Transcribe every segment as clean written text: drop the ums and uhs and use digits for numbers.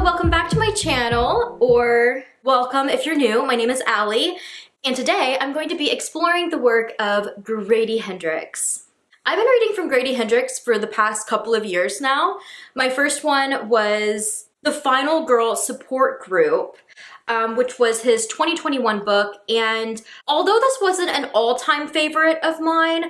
welcome back to my channel, or welcome if you're new. My name is Allie, and today I'm going to be exploring the work of Grady Hendrix. I've been reading from Grady Hendrix for the past couple of years now. My first one was The Final Girl Support Group, which was his 2021 book, and although this wasn't an all-time favorite of mine,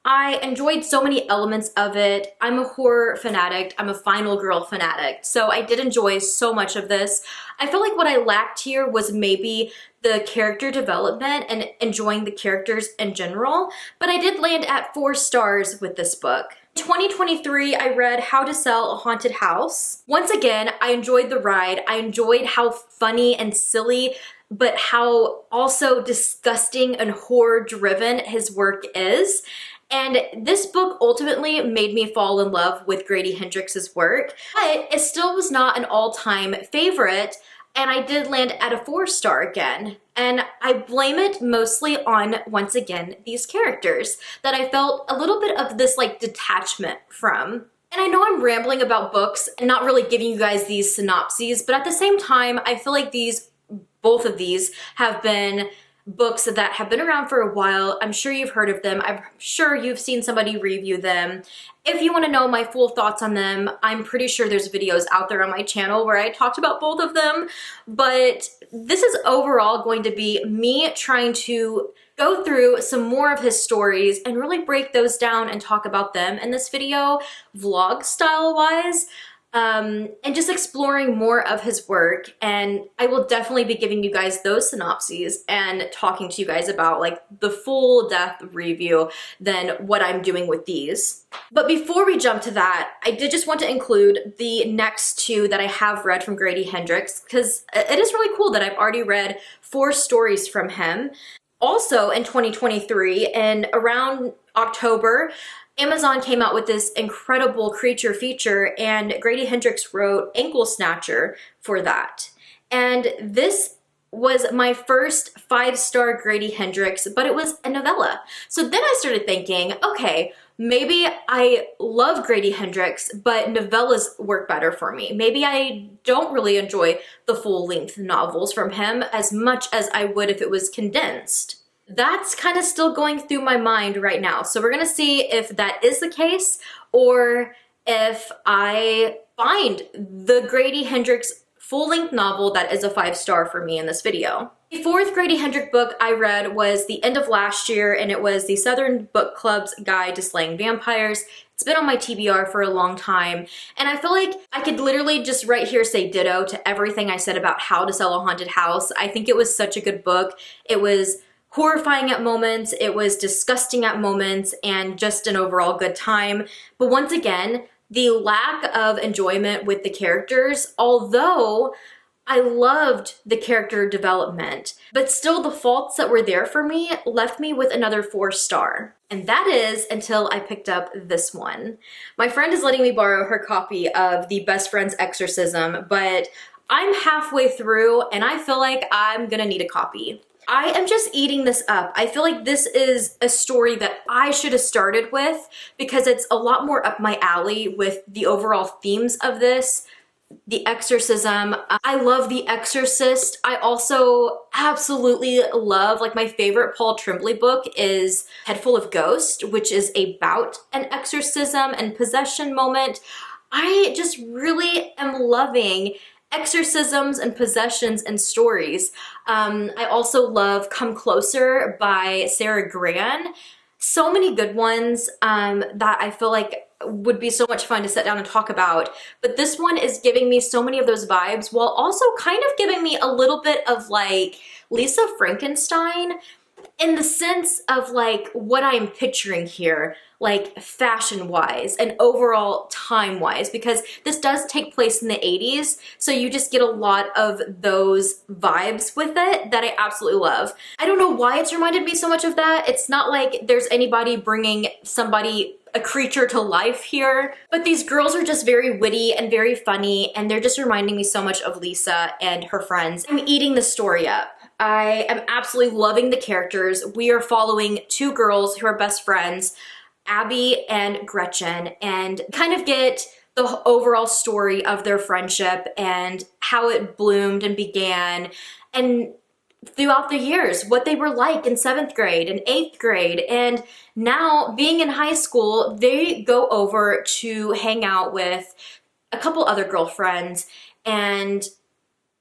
I enjoyed so many elements of it. I'm a horror fanatic, I'm a final girl fanatic, so I did enjoy so much of this. I feel like what I lacked here was maybe the character development and enjoying the characters in general, but I did land at 4 stars with this book. In 2023, I read How to Sell a Haunted House. Once again, I enjoyed the ride. I enjoyed how funny and silly, but how also disgusting and horror-driven his work is. And this book ultimately made me fall in love with Grady Hendrix's work, but it still was not an all-time favorite, and I did land at a 4-star again. And I blame it mostly on, once again, these characters that I felt a little bit of this like detachment from. And I know I'm rambling about books and not really giving you guys these synopses, but at the same time, I feel like both of these have been books that have been around for a while. I'm sure you've heard of them. I'm sure you've seen somebody review them. If you want to know my full thoughts on them, I'm pretty sure there's videos out there on my channel where I talked about both of them. But this is overall going to be me trying to go through some more of his stories and really break those down and talk about them in this video, vlog style wise. And just exploring more of his work, and I will definitely be giving you guys those synopses and talking to you guys about like the full depth review than what I'm doing with these. But before we jump to that, I did just want to include the next 2 that I have read from Grady Hendrix, because it is really cool that I've already read 4 stories from him. Also in 2023, and around October, Amazon came out with this incredible creature feature, and Grady Hendrix wrote Ankle Snatcher for that. And this was my first 5-star Grady Hendrix, but it was a novella. So then I started thinking, okay, maybe I love Grady Hendrix, but novellas work better for me. Maybe I don't really enjoy the full-length novels from him as much as I would if it was condensed. That's kind of still going through my mind right now. So we're gonna see if that is the case or if I find the Grady Hendrix full-length novel that is a 5-star for me in this video. The 4th Grady Hendrix book I read was the end of last year, and it was the Southern Book Club's Guide to Slaying Vampires. It's been on my TBR for a long time, and I feel like I could literally just right here say ditto to everything I said about How to Sell a Haunted House. I think it was such a good book. It was horrifying at moments, it was disgusting at moments, and just an overall good time. But once again, the lack of enjoyment with the characters, although I loved the character development, but still the faults that were there for me left me with another 4-star. And that is until I picked up this one. My friend is letting me borrow her copy of The Best Friend's Exorcism, but I'm halfway through and I feel like I'm gonna need a copy. I am just eating this up. I feel like this is a story that I should have started with because it's a lot more up my alley with the overall themes of this. The Exorcism. I love The Exorcist. I also absolutely love, like my favorite Paul Tremblay book is Head Full of Ghosts, which is about an exorcism and possession moment. I just really am loving exorcisms and possessions and stories. I also love Come Closer by Sarah Gran. So many good ones that I feel like would be so much fun to sit down and talk about. But this one is giving me so many of those vibes while also kind of giving me a little bit of like Lisa Frankenstein in the sense of like what I'm picturing here, like fashion-wise and overall time-wise, because this does take place in the 80s, so you just get a lot of those vibes with it that I absolutely love. I don't know why it's reminded me so much of that. It's not like there's anybody bringing a creature to life here, but these girls are just very witty and very funny, and they're just reminding me so much of Lisa and her friends. I'm eating the story up. I am absolutely loving the characters. We are following 2 girls who are best friends, Abby and Gretchen, and kind of get the overall story of their friendship and how it bloomed and began, and throughout the years, what they were like in 7th grade and 8th grade. And now being in high school, they go over to hang out with a couple other girlfriends, and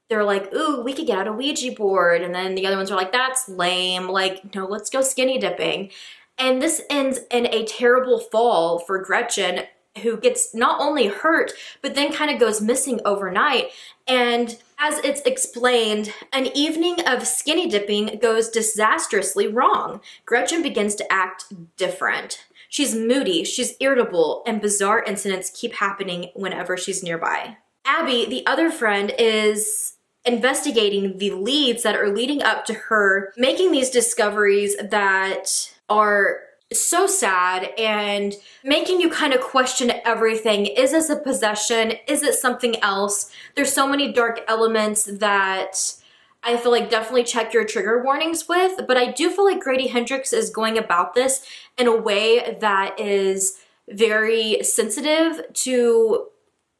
they're like, ooh, we could get out a Ouija board. And then the other ones are like, that's lame. Like, no, let's go skinny dipping. And this ends in a terrible fall for Gretchen, who gets not only hurt, but then kind of goes missing overnight. And as it's explained, an evening of skinny dipping goes disastrously wrong. Gretchen begins to act different. She's moody, she's irritable, and bizarre incidents keep happening whenever she's nearby. Abby, the other friend, is investigating the leads that are leading up to her making these discoveries that are so sad and making you kind of question everything. Is this a possession? Is it something else? There's so many dark elements that I feel like definitely check your trigger warnings with, but I do feel like Grady Hendrix is going about this in a way that is very sensitive to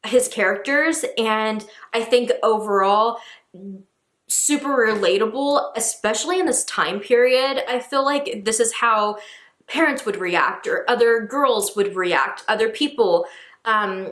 his characters, and I think overall super relatable, especially in this time period. I feel like this is how parents would react, or other girls would react, other people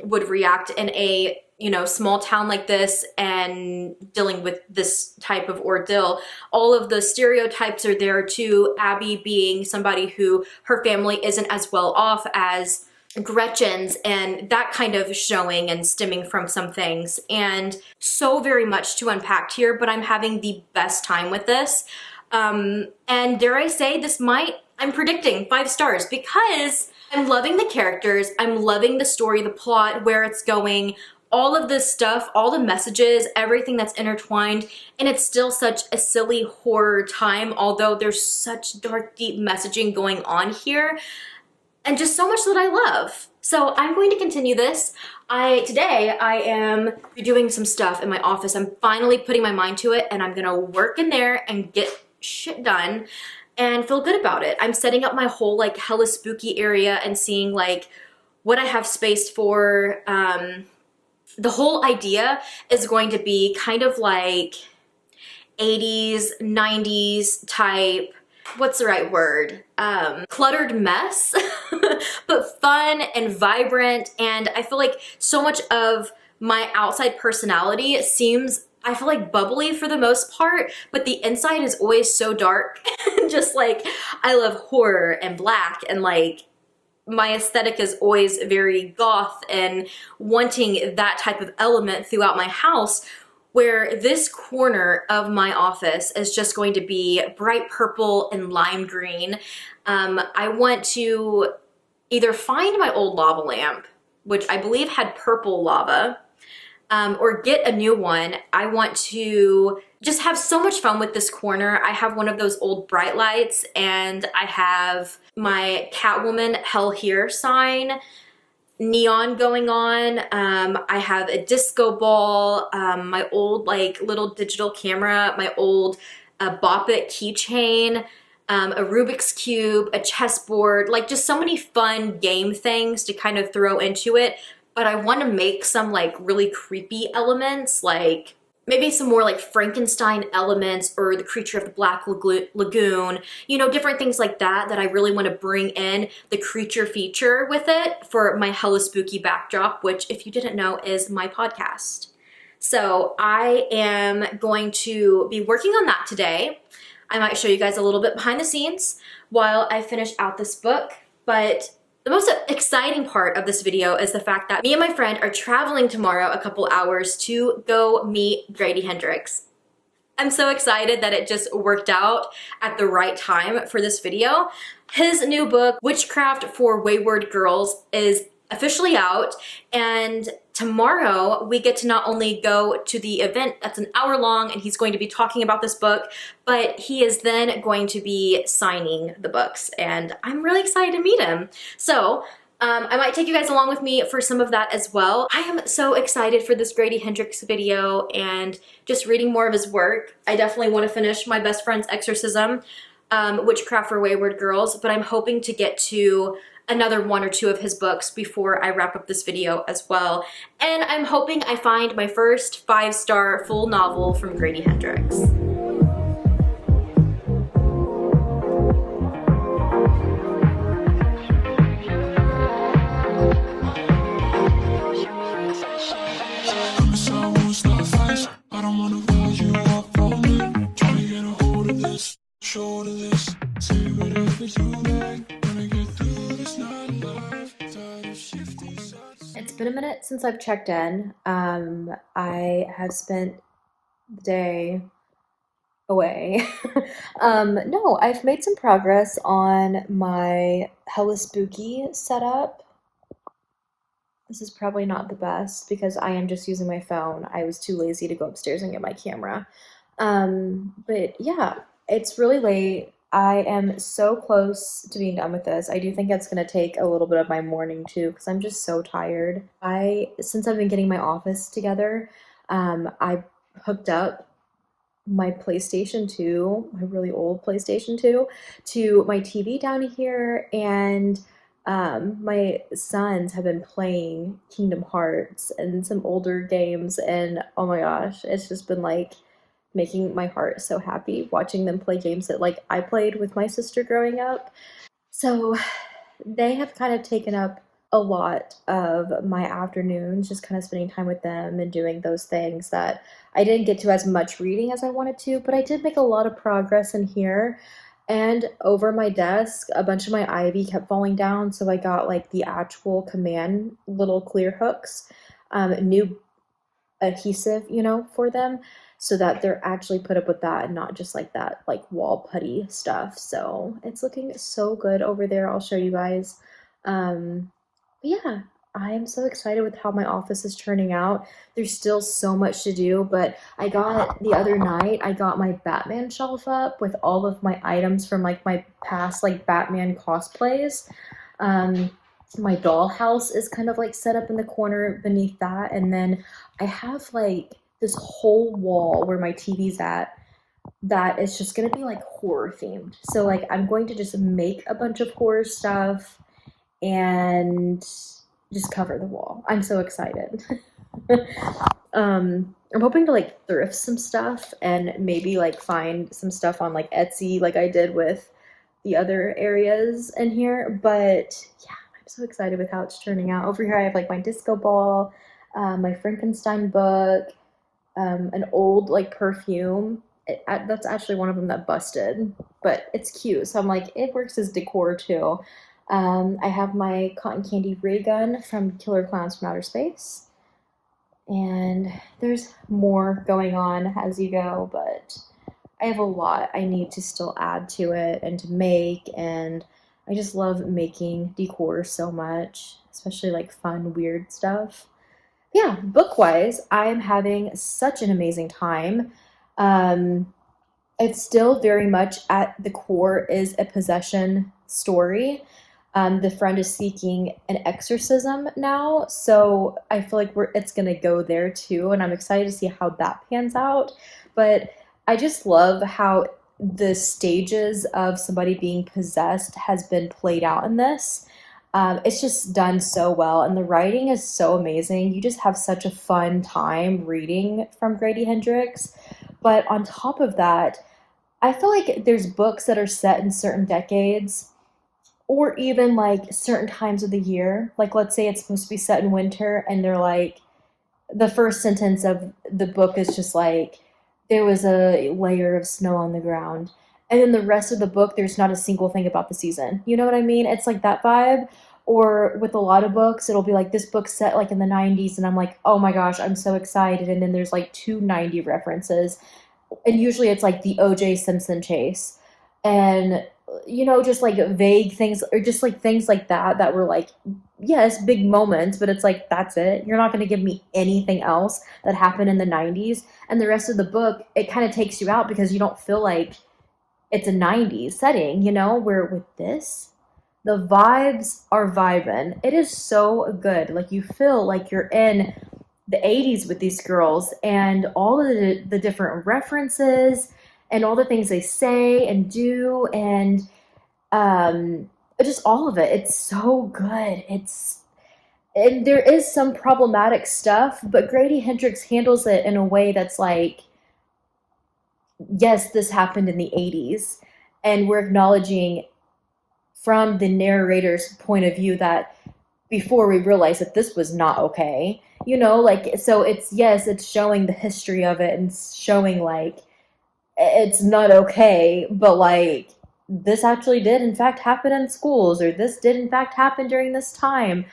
would react in a, you know, small town like this and dealing with this type of ordeal. All of the stereotypes are there too. Abby being somebody who her family isn't as well off as Gretchen's, and that kind of showing and stemming from some things, and so very much to unpack here, but I'm having the best time with this. And dare I say, I'm predicting 5 stars, because I'm loving the characters, I'm loving the story, the plot, where it's going, all of this stuff, all the messages, everything that's intertwined, and it's still such a silly horror time, although there's such dark, deep messaging going on here. And just so much that I love. So I'm going to continue this. Today I am doing some stuff in my office. I'm finally putting my mind to it, and I'm gonna work in there and get shit done and feel good about it. I'm setting up my whole like hella spooky area and seeing like what I have spaced for. The whole idea is going to be kind of like 80s, 90s type, what's the right word? Cluttered mess, but fun and vibrant. And I feel like so much of my outside personality seems, I feel like, bubbly for the most part, but the inside is always so dark. Just like, I love horror and black, and like my aesthetic is always very goth and wanting that type of element throughout my house, where this corner of my office is just going to be bright purple and lime green. I want to either find my old lava lamp, which I believe had purple lava, or get a new one. I want to just have so much fun with this corner. I have one of those old bright lights, and I have my Catwoman Hell Here sign neon going on. I have a disco ball, my old like little digital camera, my old Bop It keychain, a Rubik's Cube, a chessboard, like just so many fun game things to kind of throw into it. But I want to make some like really creepy elements, like maybe some more like Frankenstein elements, or the Creature of the Black Lagoon, you know, different things like that, that I really want to bring in the creature feature with it for my hella spooky backdrop, which, if you didn't know, is my podcast. So I am going to be working on that today. I might show you guys a little bit behind the scenes while I finish out this book, but the most exciting part of this video is the fact that me and my friend are traveling tomorrow a couple hours to go meet Grady Hendrix. I'm so excited that it just worked out at the right time for this video. His new book, Witchcraft for Wayward Girls, is officially out, and tomorrow we get to not only go to the event that's an hour long and he's going to be talking about this book, but he is then going to be signing the books, and I'm really excited to meet him. So I might take you guys along with me for some of that as well. I am so excited for this Grady Hendrix video and just reading more of his work. I definitely want to finish my best friend's Exorcism, Witchcraft for Wayward Girls, but I'm hoping to get to another one or two of his books before I wrap up this video as well. And I'm hoping I find my first 5-star full novel from Grady Hendrix. It's been a minute since I've checked in. I have spent the day away. No, I've made some progress on my hella spooky setup. This is probably not the best because I am just using my phone. I was too lazy to go upstairs and get my camera. But yeah, it's really late. I am so close to being done with this. I do think it's going to take a little bit of my morning too because I'm just so tired. Since I've been getting my office together, I hooked up my PlayStation 2, my really old PlayStation 2, to my TV down here, and my sons have been playing Kingdom Hearts and some older games, and oh my gosh, it's just been like making my heart so happy watching them play games that like I played with my sister growing up. So they have kind of taken up a lot of my afternoons, just kind of spending time with them and doing those things that I didn't get to as much reading as I wanted to, but I did make a lot of progress in here. And over my desk, a bunch of my ivy kept falling down, so I got like the actual command little clear hooks, new adhesive, for them, so that they're actually put up with that and not just like that like wall putty stuff. So it's looking so good over there. I'll show you guys. But yeah, I am so excited with how my office is turning out. There's still so much to do, but the other night, I got my Batman shelf up with all of my items from like my past like Batman cosplays. My dollhouse is kind of like set up in the corner beneath that, and then I have like this whole wall where my TV's at that is just gonna be like horror themed. So like I'm going to just make a bunch of horror stuff and just cover the wall. I'm so excited. I'm hoping to like thrift some stuff and maybe like find some stuff on like Etsy like I did with the other areas in here. But yeah, I'm so excited with how it's turning out. Over here I have like my disco ball, my Frankenstein book, an old like perfume. That's actually one of them that busted, but it's cute. So I'm like, it works as decor too. I have my cotton candy ray gun from Killer Clowns from Outer Space. And there's more going on as you go, but I have a lot I need to still add to it and to make, and I just love making decor so much, especially like fun, weird stuff. Yeah, book-wise, I'm having such an amazing time. It's still very much at the core is a possession story. The friend is seeking an exorcism now, so I feel like it's gonna go there too, and I'm excited to see how that pans out. But I just love how the stages of somebody being possessed has been played out in this. It's just done so well, and the writing is so amazing. You just have such a fun time reading from Grady Hendrix. But on top of that, I feel like there's books that are set in certain decades or even like certain times of the year. Like let's say it's supposed to be set in winter and they're like, the first sentence of the book is just like, there was a layer of snow on the ground. And then the rest of the book, there's not a single thing about the season. You know what I mean? It's like that vibe. Or with a lot of books, it'll be like this book's set like in the 90s and I'm like, oh my gosh, I'm so excited. And then there's like 290 references. And usually it's like the O.J. Simpson chase. And just like vague things or just like things like that were like, yes, big moments, but it's like, that's it. You're not going to give me anything else that happened in the 90s. And the rest of the book, it kind of takes you out because you don't feel like it's a 90s setting, where with this, the vibes are vibing. It is so good. Like you feel like you're in the 80s with these girls and all of the different references and all the things they say and do, and just all of it. It's so good. And there is some problematic stuff, but Grady Hendrix handles it in a way that's like, yes, this happened in the 80s, and we're acknowledging from the narrator's point of view that before we realized that this was not okay. You know, like, so it's, yes, it's showing the history of it and showing like it's not okay, but like this actually did in fact happen in schools, or this did in fact happen during this time.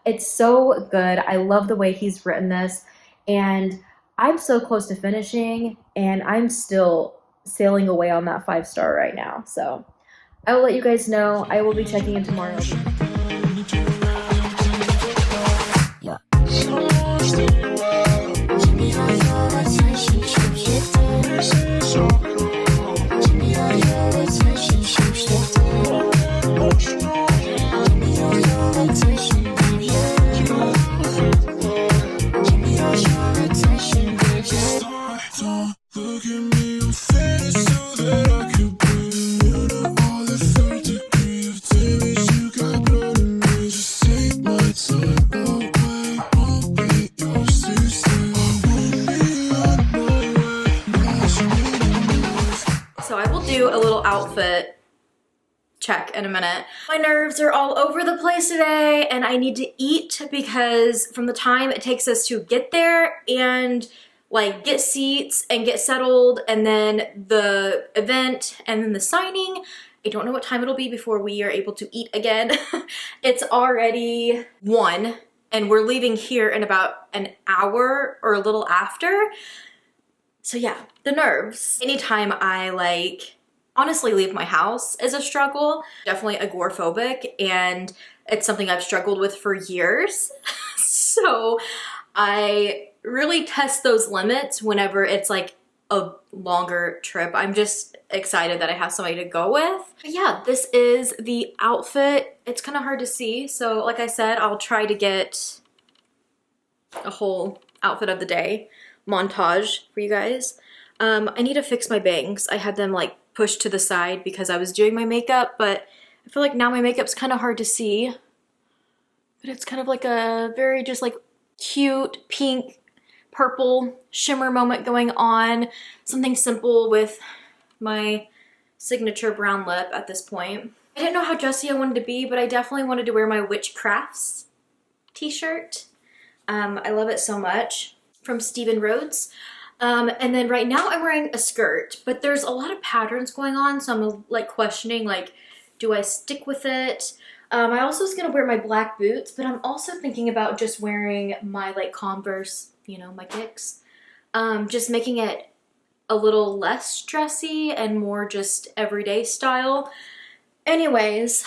It's so good. I love the way he's written this, and I'm so close to finishing, and I'm still sailing away on that 5 star right now. So I will let you guys know. I will be checking in tomorrow. So I will do a little outfit check in a minute. My nerves are all over the place today, and I need to eat because from the time it takes us to get there and like get seats and get settled, and then the event and then the signing, I don't know what time it'll be before we are able to eat again. It's already 1 and we're leaving here in about an hour or a little after. So yeah, the nerves. Anytime I like honestly leave my house is a struggle. Definitely agoraphobic, and it's something I've struggled with for years. So I really test those limits whenever it's like a longer trip. I'm just excited that I have somebody to go with. But yeah, this is the outfit. It's kind of hard to see. So like I said, I'll try to get a whole outfit of the day montage for you guys. I need to fix my bangs. I had them like pushed to the side because I was doing my makeup, but I feel like now my makeup's kind of hard to see. But it's kind of like a very just like cute pink purple shimmer moment going on. Something simple with my signature brown lip at this point. I didn't know how dressy I wanted to be, but I definitely wanted to wear my Witchcrafts t-shirt. I love it so much, from Stephen Rhodes. And then right now I'm wearing a skirt, but there's a lot of patterns going on, so I'm like questioning, like, do I stick with it? I also was gonna wear my black boots, but I'm also thinking about just wearing my like Converse, you know, my kicks. Just making it a little less dressy and more just everyday style. Anyways,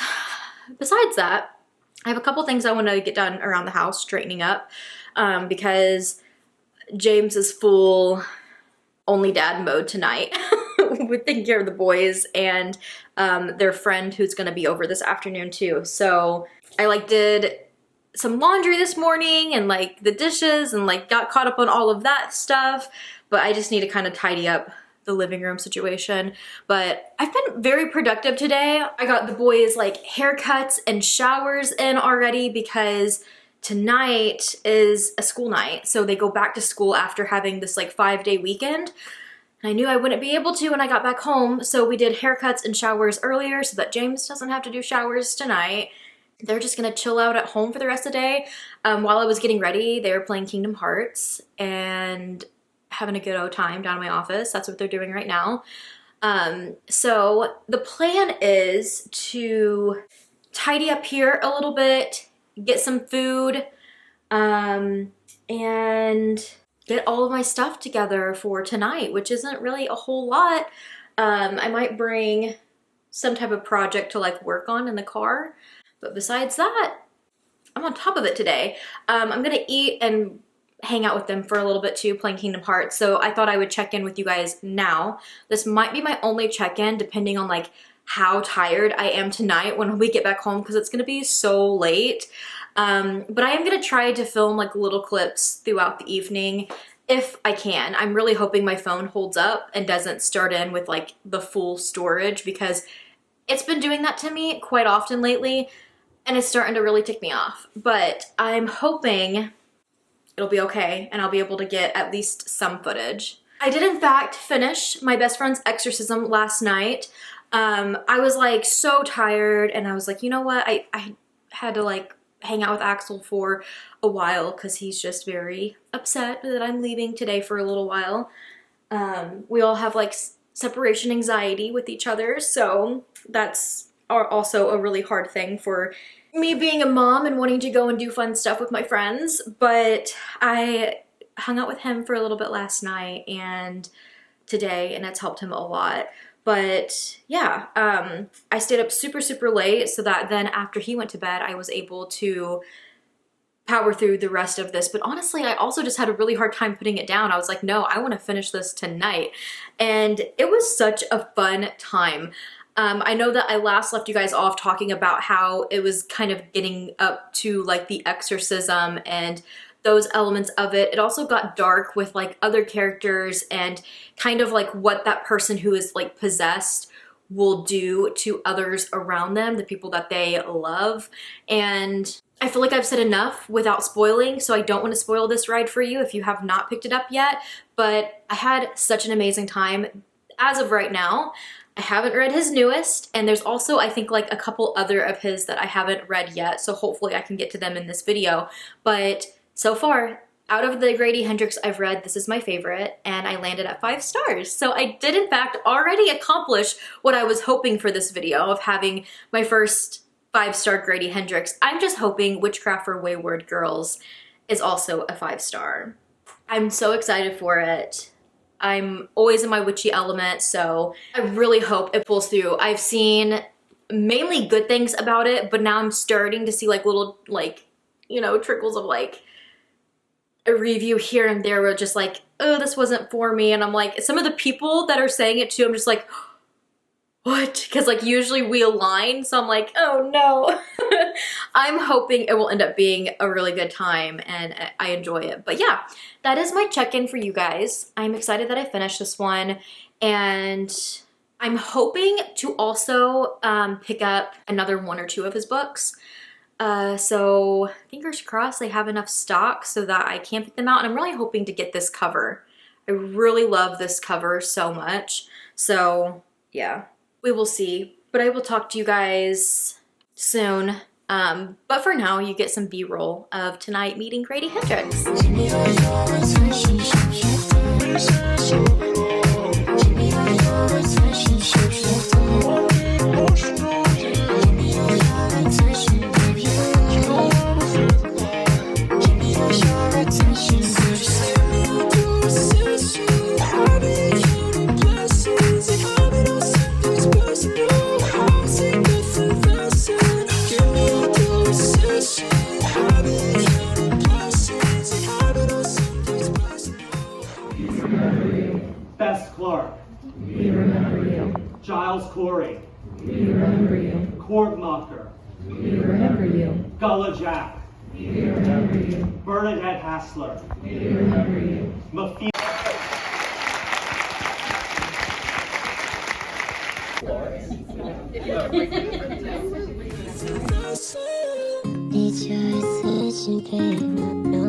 besides that, I have a couple things I want to get done around the house, straightening up, because James is full only dad mode tonight with taking care of the boys and their friend who's going to be over this afternoon too. So I like did some laundry this morning and like the dishes and like got caught up on all of that stuff, but I just need to kind of tidy up the living room situation. But I've been very productive today. I got the boys like haircuts and showers in already because tonight is a school night. So they go back to school after having this like 5-day weekend. And I knew I wouldn't be able to when I got back home. So we did haircuts and showers earlier so that James doesn't have to do showers tonight. They're just gonna chill out at home for the rest of the day. While I was getting ready, they were playing Kingdom Hearts and having a good old time down in my office. That's what they're doing right now. So the plan is to tidy up here a little bit, get some food, and get all of my stuff together for tonight, which isn't really a whole lot. I might bring some type of project to like work on in the car. But besides that, I'm on top of it today. I'm gonna eat and hang out with them for a little bit too, playing Kingdom Hearts. So I thought I would check in with you guys now. This might be my only check-in depending on like how tired I am tonight when we get back home because it's gonna be so late. But I am gonna try to film like little clips throughout the evening if I can. I'm really hoping my phone holds up and doesn't start in with like the full storage because It's been doing that to me quite often lately, and it's starting to really tick me off. But I'm hoping it'll be okay and I'll be able to get at least some footage. I did in fact finish my best friend's exorcism last night. I was like so tired, and I was like, you know what? I had to like hang out with Axel for a while because he's just very upset that I'm leaving today for a little while. We all have like separation anxiety with each other, so that's also a really hard thing for me being a mom and wanting to go and do fun stuff with my friends. But I hung out with him for a little bit last night and today, and it's helped him a lot. But yeah, I stayed up super late so that then after he went to bed, I was able to power through the rest of this. But honestly, I also just had a really hard time putting it down. I was like, no, I want to finish this tonight. And it was such a fun time. I know that I last left you guys off talking about how it was kind of getting up to like the exorcism and those elements of it. It also got dark with like other characters and kind of like what that person who is like possessed will do to others around them, the people that they love. And I feel like I've said enough without spoiling, so I don't want to spoil this ride for you if you have not picked it up yet. But I had such an amazing time. As of right now, I haven't read his newest, and there's also I think like a couple other of his that I haven't read yet, so hopefully I can get to them in this video. But so far, out of the Grady Hendrix I've read, this is my favorite, and I landed at 5 stars. So I did in fact already accomplish what I was hoping for this video of having my first 5-star Grady Hendrix. I'm just hoping Witchcraft for Wayward Girls is also a 5-star. I'm so excited for it. I'm always in my witchy element, so I really hope it pulls through. I've seen mainly good things about it, but now I'm starting to see like little like, you know, trickles of like a review here and there were just like, oh, this wasn't for me. And I'm like, some of the people that are saying it too, I'm just like, what? Because like usually we align, so I'm like, oh no. I'm hoping it will end up being a really good time and I enjoy it. But yeah, that is my check-in for you guys. I'm excited that I finished this one, and I'm hoping to also pick up another 1 or 2 of his books. So fingers crossed they have enough stock so that I can pick them out, and I'm really hoping to get this cover. I really love this cover so much. So yeah, we will see, but I will talk to you guys soon. But for now, you get some B-roll of tonight meeting Grady Hendrix. Corey. We remember you. Corkmocker. We remember you. Gullah Jack. We remember you. Bernadette Hassler. We remember you. Mafia. Need your attention, babe. No,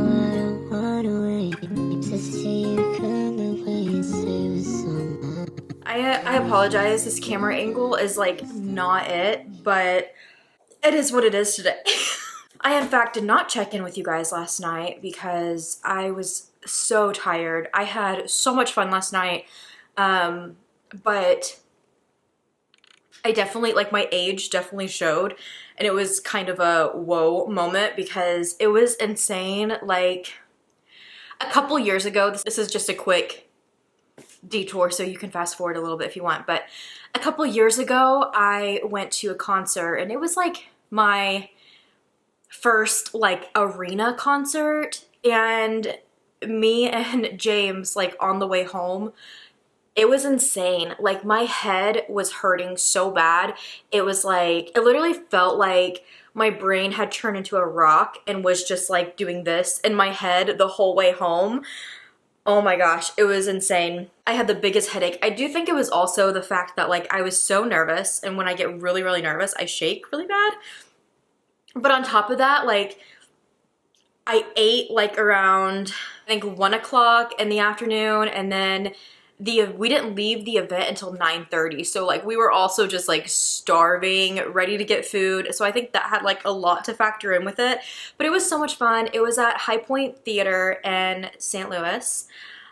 I don't wanna wait to see you come away and say what's on my mind. I apologize, this camera angle is like not it, but it is what it is today. I in fact did not check in with you guys last night because I was so tired. I had so much fun last night, but I definitely, like my age definitely showed, and it was kind of a whoa moment because it was insane. Like a couple years ago, this is just a quick detour so you can fast forward a little bit if you want, but a couple years ago I went to a concert, and it was like my first like arena concert, and me and James, like on the way home, it was insane. Like my head was hurting so bad. It was like, it literally felt like my brain had turned into a rock and was just like doing this in my head the whole way home. Oh my gosh, it was insane. I had the biggest headache. I do think it was also the fact that like I was so nervous, and when I get really, really nervous, I shake really bad. But on top of that, like I ate like around, I think 1 o'clock in the afternoon, and then we didn't leave the event until 9:30. So like we were also just like starving, ready to get food. So I think that had like a lot to factor in with it. But it was so much fun. It was at High Point Theater in St. Louis,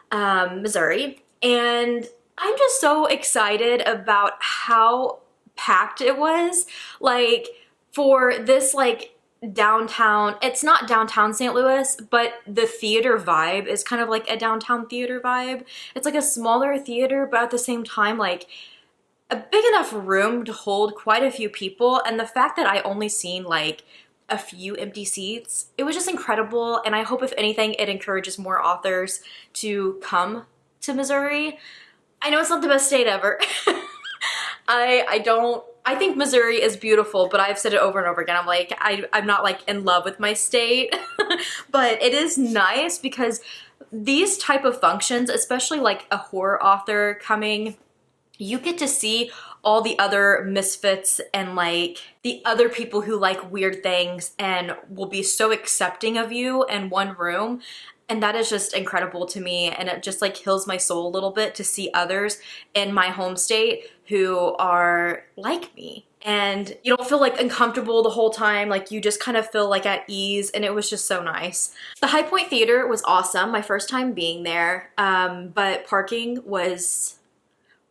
Missouri. And I'm just so excited about how packed it was. Like for this like downtown, it's not downtown St. Louis, but the theater vibe is kind of like a downtown theater vibe. It's like a smaller theater, but at the same time like a big enough room to hold quite a few people. And the fact that I only seen like a few empty seats, it was just incredible. And I hope if anything it encourages more authors to come to Missouri. I know it's not the best state ever. I think Missouri is beautiful, but I've said it over and over again. I'm like, I'm not like in love with my state, but it is nice because these type of functions, especially like a horror author coming, you get to see all the other misfits and like the other people who like weird things and will be so accepting of you in one room. And that is just incredible to me, and it just like heals my soul a little bit to see others in my home state who are like me. And you don't feel like uncomfortable the whole time, like you just kind of feel like at ease, and it was just so nice. The High Point Theater was awesome, my first time being there, but parking was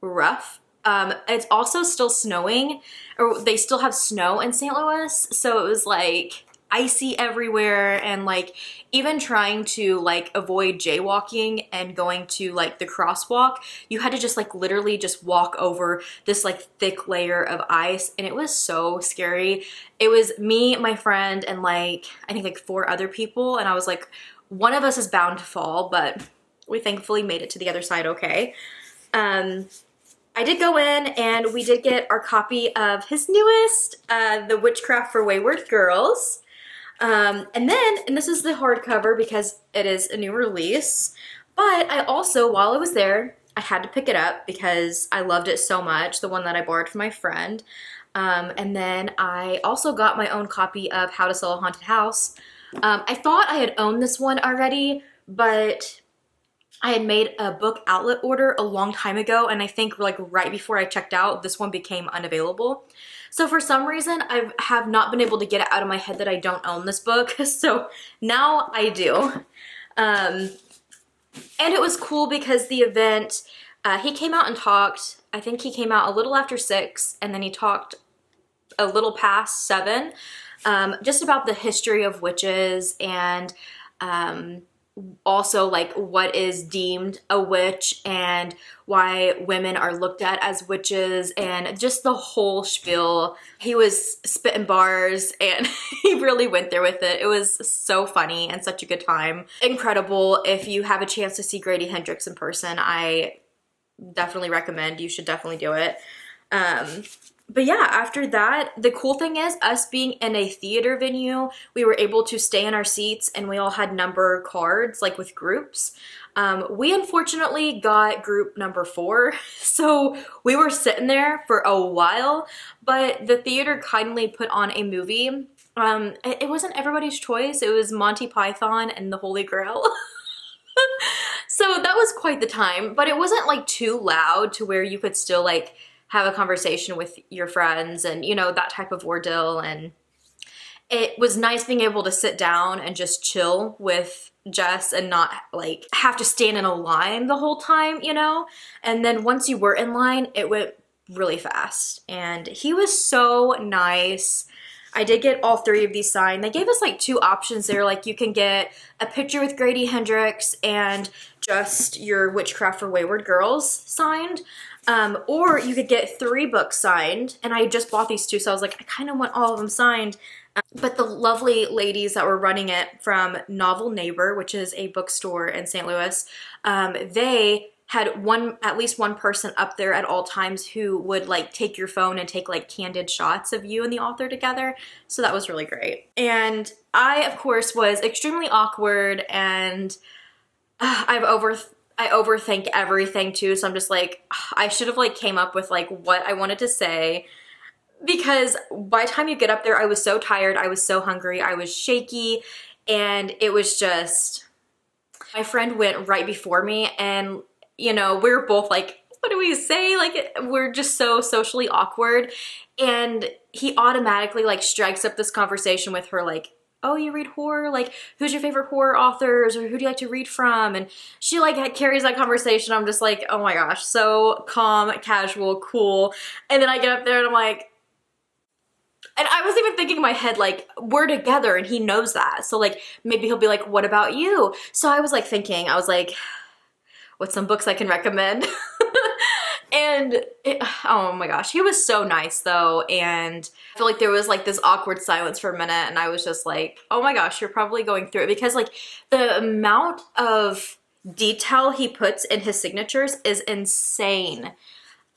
rough. It's also still snowing, or they still have snow in St. Louis, so it was like icy everywhere, and like even trying to like avoid jaywalking and going to like the crosswalk, you had to just like literally just walk over this like thick layer of ice, and it was so scary. It was me, my friend, and like I think like 4 other people, and I was like, one of us is bound to fall, but we thankfully made it to the other side okay. I did go in and we did get our copy of his newest, the Witchcraft For Wayward Girls. And this is the hardcover because it is a new release, but I also, while I was there, I had to pick it up because I loved it so much, the one that I borrowed from my friend. And then I also got my own copy of How to Sell a Haunted House. I thought I had owned this one already, but I had made a book outlet order a long time ago, and I think like right before I checked out, this one became unavailable. So for some reason, I have not been able to get it out of my head that I don't own this book, so now I do. And it was cool because the event, he came out and talked. I think he came out a little after 6, and then he talked a little past 7, just about the history of witches and also like what is deemed a witch and why women are looked at as witches and just the whole spiel. He was spitting bars and he really went there with it. It was so funny and such a good time. Incredible. If you have a chance to see Grady Hendrix in person, I definitely recommend. You should definitely do it. But yeah, after that, the cool thing is us being in a theater venue, we were able to stay in our seats and we all had number cards, like with groups. We unfortunately got group number 4, so we were sitting there for a while, but the theater kindly put on a movie. It wasn't everybody's choice. It was Monty Python and the Holy Grail. So that was quite the time, but it wasn't like too loud to where you could still like have a conversation with your friends and, you know, that type of ordeal. And it was nice being able to sit down and just chill with Jess and not like have to stand in a line the whole time, you know? And then once you were in line, it went really fast. And he was so nice. I did get all 3 of these signed. They gave us like 2 options there. Like you can get a picture with Grady Hendrix and just your Witchcraft For Wayward Girls signed. Or you could get 3 books signed, and I just bought these 2, so I was like, I kind of want all of them signed. But the lovely ladies that were running it from Novel Neighbor, which is a bookstore in St. Louis, they had at least one person up there at all times who would like take your phone and take like candid shots of you and the author together. So that was really great. And I, of course, was extremely awkward, and I've I overthink everything too, so I'm just like, I should have like came up with like what I wanted to say, because by the time you get up there, I was so tired, I was so hungry, I was shaky, and it was just, my friend went right before me, and you know, we were both like, what do we say? Like, we're just so socially awkward, and he automatically like strikes up this conversation with her like, oh, you read horror? Like, who's your favorite horror authors, or who do you like to read from? And she like carries that conversation. I'm just like, oh my gosh, so calm, casual, cool. And then I get up there and I'm like, and I was even thinking in my head, like, we're together and he knows that. So like, maybe he'll be like, what about you? So I was like thinking, I was like, what's some books I can recommend? And oh my gosh, he was so nice though. And I feel like there was like this awkward silence for a minute, and I was just like, oh my gosh, you're probably going through it, because like the amount of detail he puts in his signatures is insane.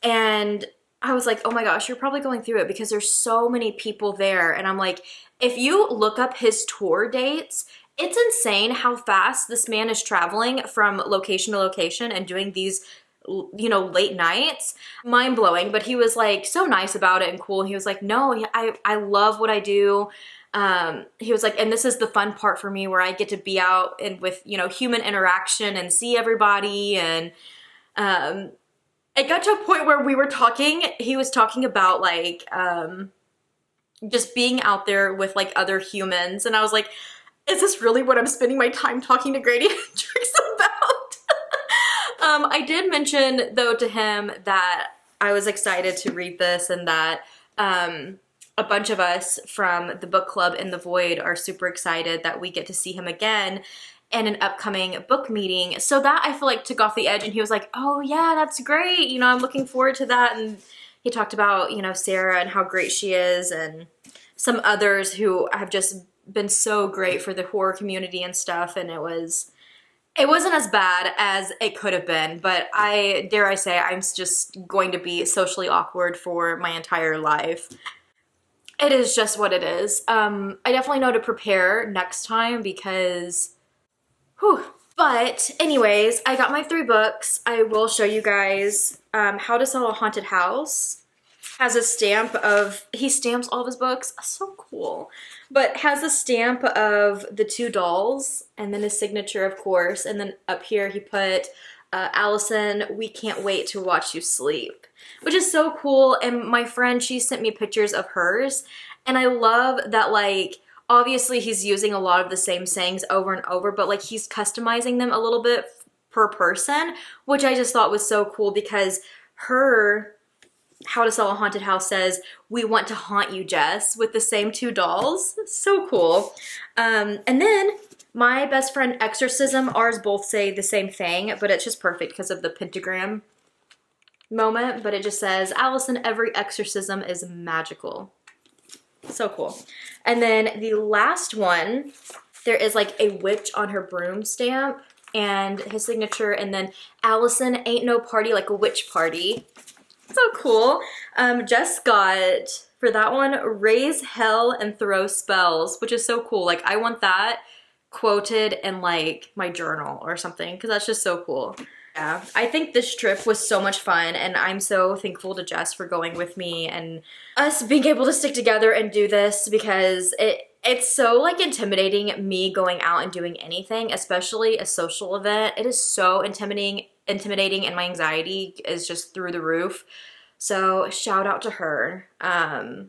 And I was like, oh my gosh, you're probably going through it, because there's so many people there. And I'm like, if you look up his tour dates, it's insane how fast this man is traveling from location to location and doing these, you know, late nights. Mind blowing. But he was like so nice about it and cool. He was like, no, I love what I do. He was like, and this is the fun part for me, where I get to be out and with, you know, human interaction and see everybody. And it got to a point where we were talking, he was talking about like just being out there with like other humans, and I was like, is this really what I'm spending my time talking to Grady Hendrix about? I did mention though to him that I was excited to read this, and that a bunch of us from the book club in the Void are super excited that we get to see him again in an upcoming book meeting. So that I feel like took off the edge, and he was like, oh yeah, that's great. You know, I'm looking forward to that. And he talked about, you know, Sarah and how great she is, and some others who have just been so great for the horror community and stuff. And it wasn't as bad as it could have been, but dare I say, I'm just going to be socially awkward for my entire life. It is just what it is. I definitely know to prepare next time, because whew. But anyways, I got my 3 books. I will show you guys. How to Sell a Haunted House has a stamp of, he stamps all of his books, so cool, but has a stamp of the 2 dolls, and then his signature, of course. And then up here he put, Allison, we can't wait to watch you sleep, which is so cool. And my friend, she sent me pictures of hers, and I love that, like, obviously he's using a lot of the same sayings over and over, but like he's customizing them a little bit per person, which I just thought was so cool, because her How to Sell a Haunted House says, we want to haunt you, Jess, with the same 2 dolls. So cool. And then my best friend Exorcism, ours both say the same thing, but it's just perfect because of the pentagram moment. But it just says, Allison, every exorcism is magical. So cool. And then the last one, there is like a witch on her broom stamp and his signature, and then Allison, ain't no party like a witch party. So cool. Jess got, for that one, raise hell and throw spells, which is so cool. Like, I want that quoted in like my journal or something, because that's just so cool. Yeah, I think this trip was so much fun, and I'm so thankful to Jess for going with me and us being able to stick together and do this, because it's so like intimidating me going out and doing anything, especially a social event. It is so intimidating, and my anxiety is just through the roof. So shout out to her. I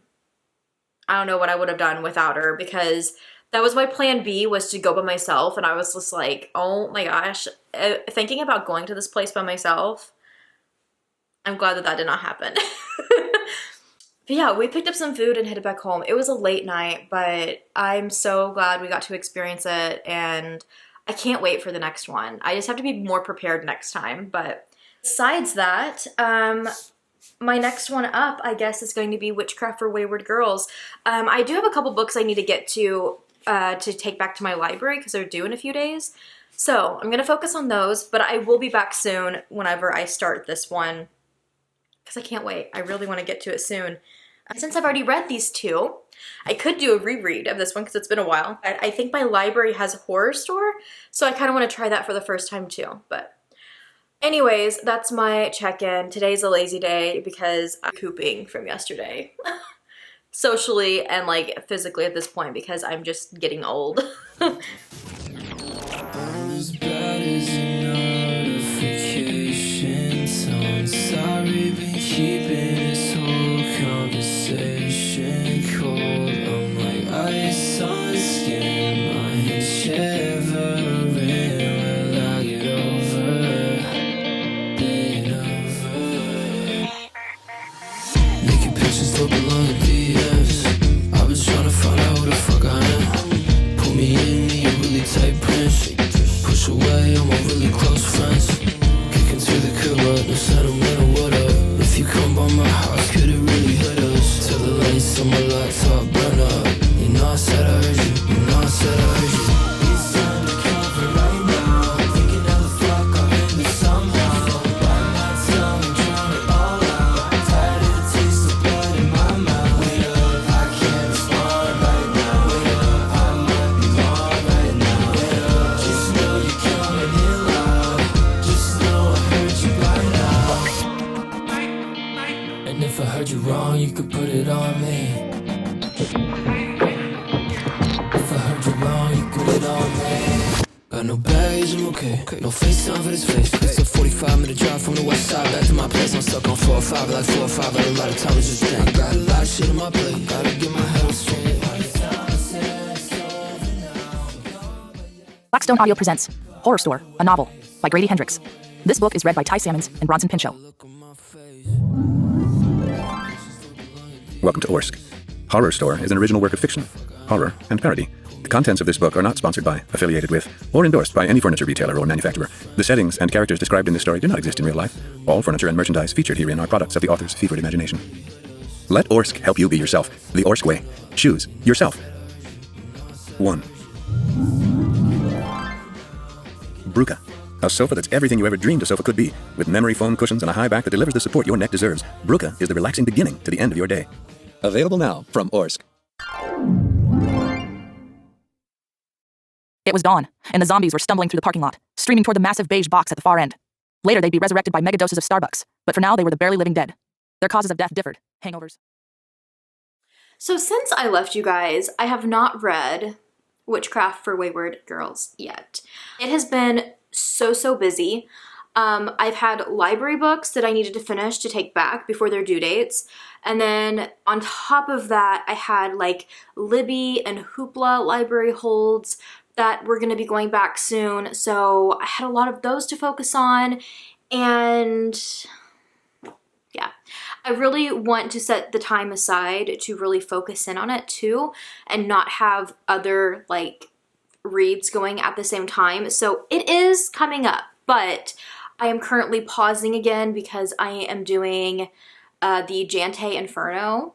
don't know what I would have done without her, because that was my plan B, was to go by myself. And I was just like, oh my gosh, thinking about going to this place by myself, I'm glad that that did not happen. But yeah, we picked up some food and headed back home. It was a late night, but I'm so glad we got to experience it, and I can't wait for the next one. I just have to be more prepared next time. But besides that, my next one up, I guess, is going to be Witchcraft for Wayward Girls. I do have a couple books I need to get to take back to my library, because they're due in a few days. So I'm going to focus on those, but I will be back soon whenever I start this one, because I can't wait. I really want to get to it soon. Since I've already read these 2, I could do a reread of this one, because it's been a while. I think my library has a Horrorstor, so I kind of want to try that for the first time too. But Anyways, that's my check-in. Today's a lazy day because I'm cooping from yesterday. Socially and like physically at this point because I'm just getting old. I'm as bad as a notification tone. Sorry, been keeping this whole conversation cold. I'm like ice on skin, my hands shivering. Will I get over being over? Making pictures look belong to DMs. I've been trying to find out who the fuck I am. Put me in me a really tight prince. Push away all my really close friends. Kicking to the curb, no sentimental what up. If you come by my house, could it really hurt us? Till the lights on my laptop burn up. You know I said I heard you, you know I said I heard you. It's undercover right now. Thinking how the fuck I'm in this somehow. Bite my tongue and drown it all out. Tired of the taste of blood in my mouth. Wait up, I can't respond right now. Wait up, I might be wrong right now. Wait up, just know you're coming in loud. Just know I heard you by now. And if I heard you wrong, you could put it on me. If I heard you wrong, you put it on me. Got no baggage, I'm okay. No FaceTime for this face. It's a 45-minute drive from the west side back to my place. I'm stuck on 4 or 5, like 4 or 5. Got a lot of time to just think. Got a lot of shit on my plate. Gotta get my head on straight. Blackstone Audio presents Horrorstor, a novel by Grady Hendrix. This book is read by Ty Salmons and Bronson Pinchot. Look on my face. Welcome to Orsk. Horrorstor is an original work of fiction, horror, and parody. The contents of this book are not sponsored by, affiliated with, or endorsed by any furniture retailer or manufacturer. The settings and characters described in this story do not exist in real life. All furniture and merchandise featured herein are products of the author's fevered imagination. Let Orsk help you be yourself. The Orsk way. Choose yourself. 1. Bruca. A sofa that's everything you ever dreamed a sofa could be, with memory foam cushions and a high back that delivers the support your neck deserves. Bruca is the relaxing beginning to the end of your day. Available now from Orsk. It was dawn, and the zombies were stumbling through the parking lot, streaming toward the massive beige box at the far end. Later, they'd be resurrected by mega doses of Starbucks, but for now, they were the barely living dead. Their causes of death differed. Hangovers. So since I left you guys, I have not read Witchcraft for Wayward Girls yet. It has been so busy. I've had library books that I needed to finish to take back before their due dates. And then on top of that, I had like Libby and Hoopla library holds that were going to be going back soon. So I had a lot of those to focus on. And yeah, I really want to set the time aside to really focus in on it too and not have other like reads going at the same time. So it is coming up, but I am currently pausing again because I am doing the Jante Inferno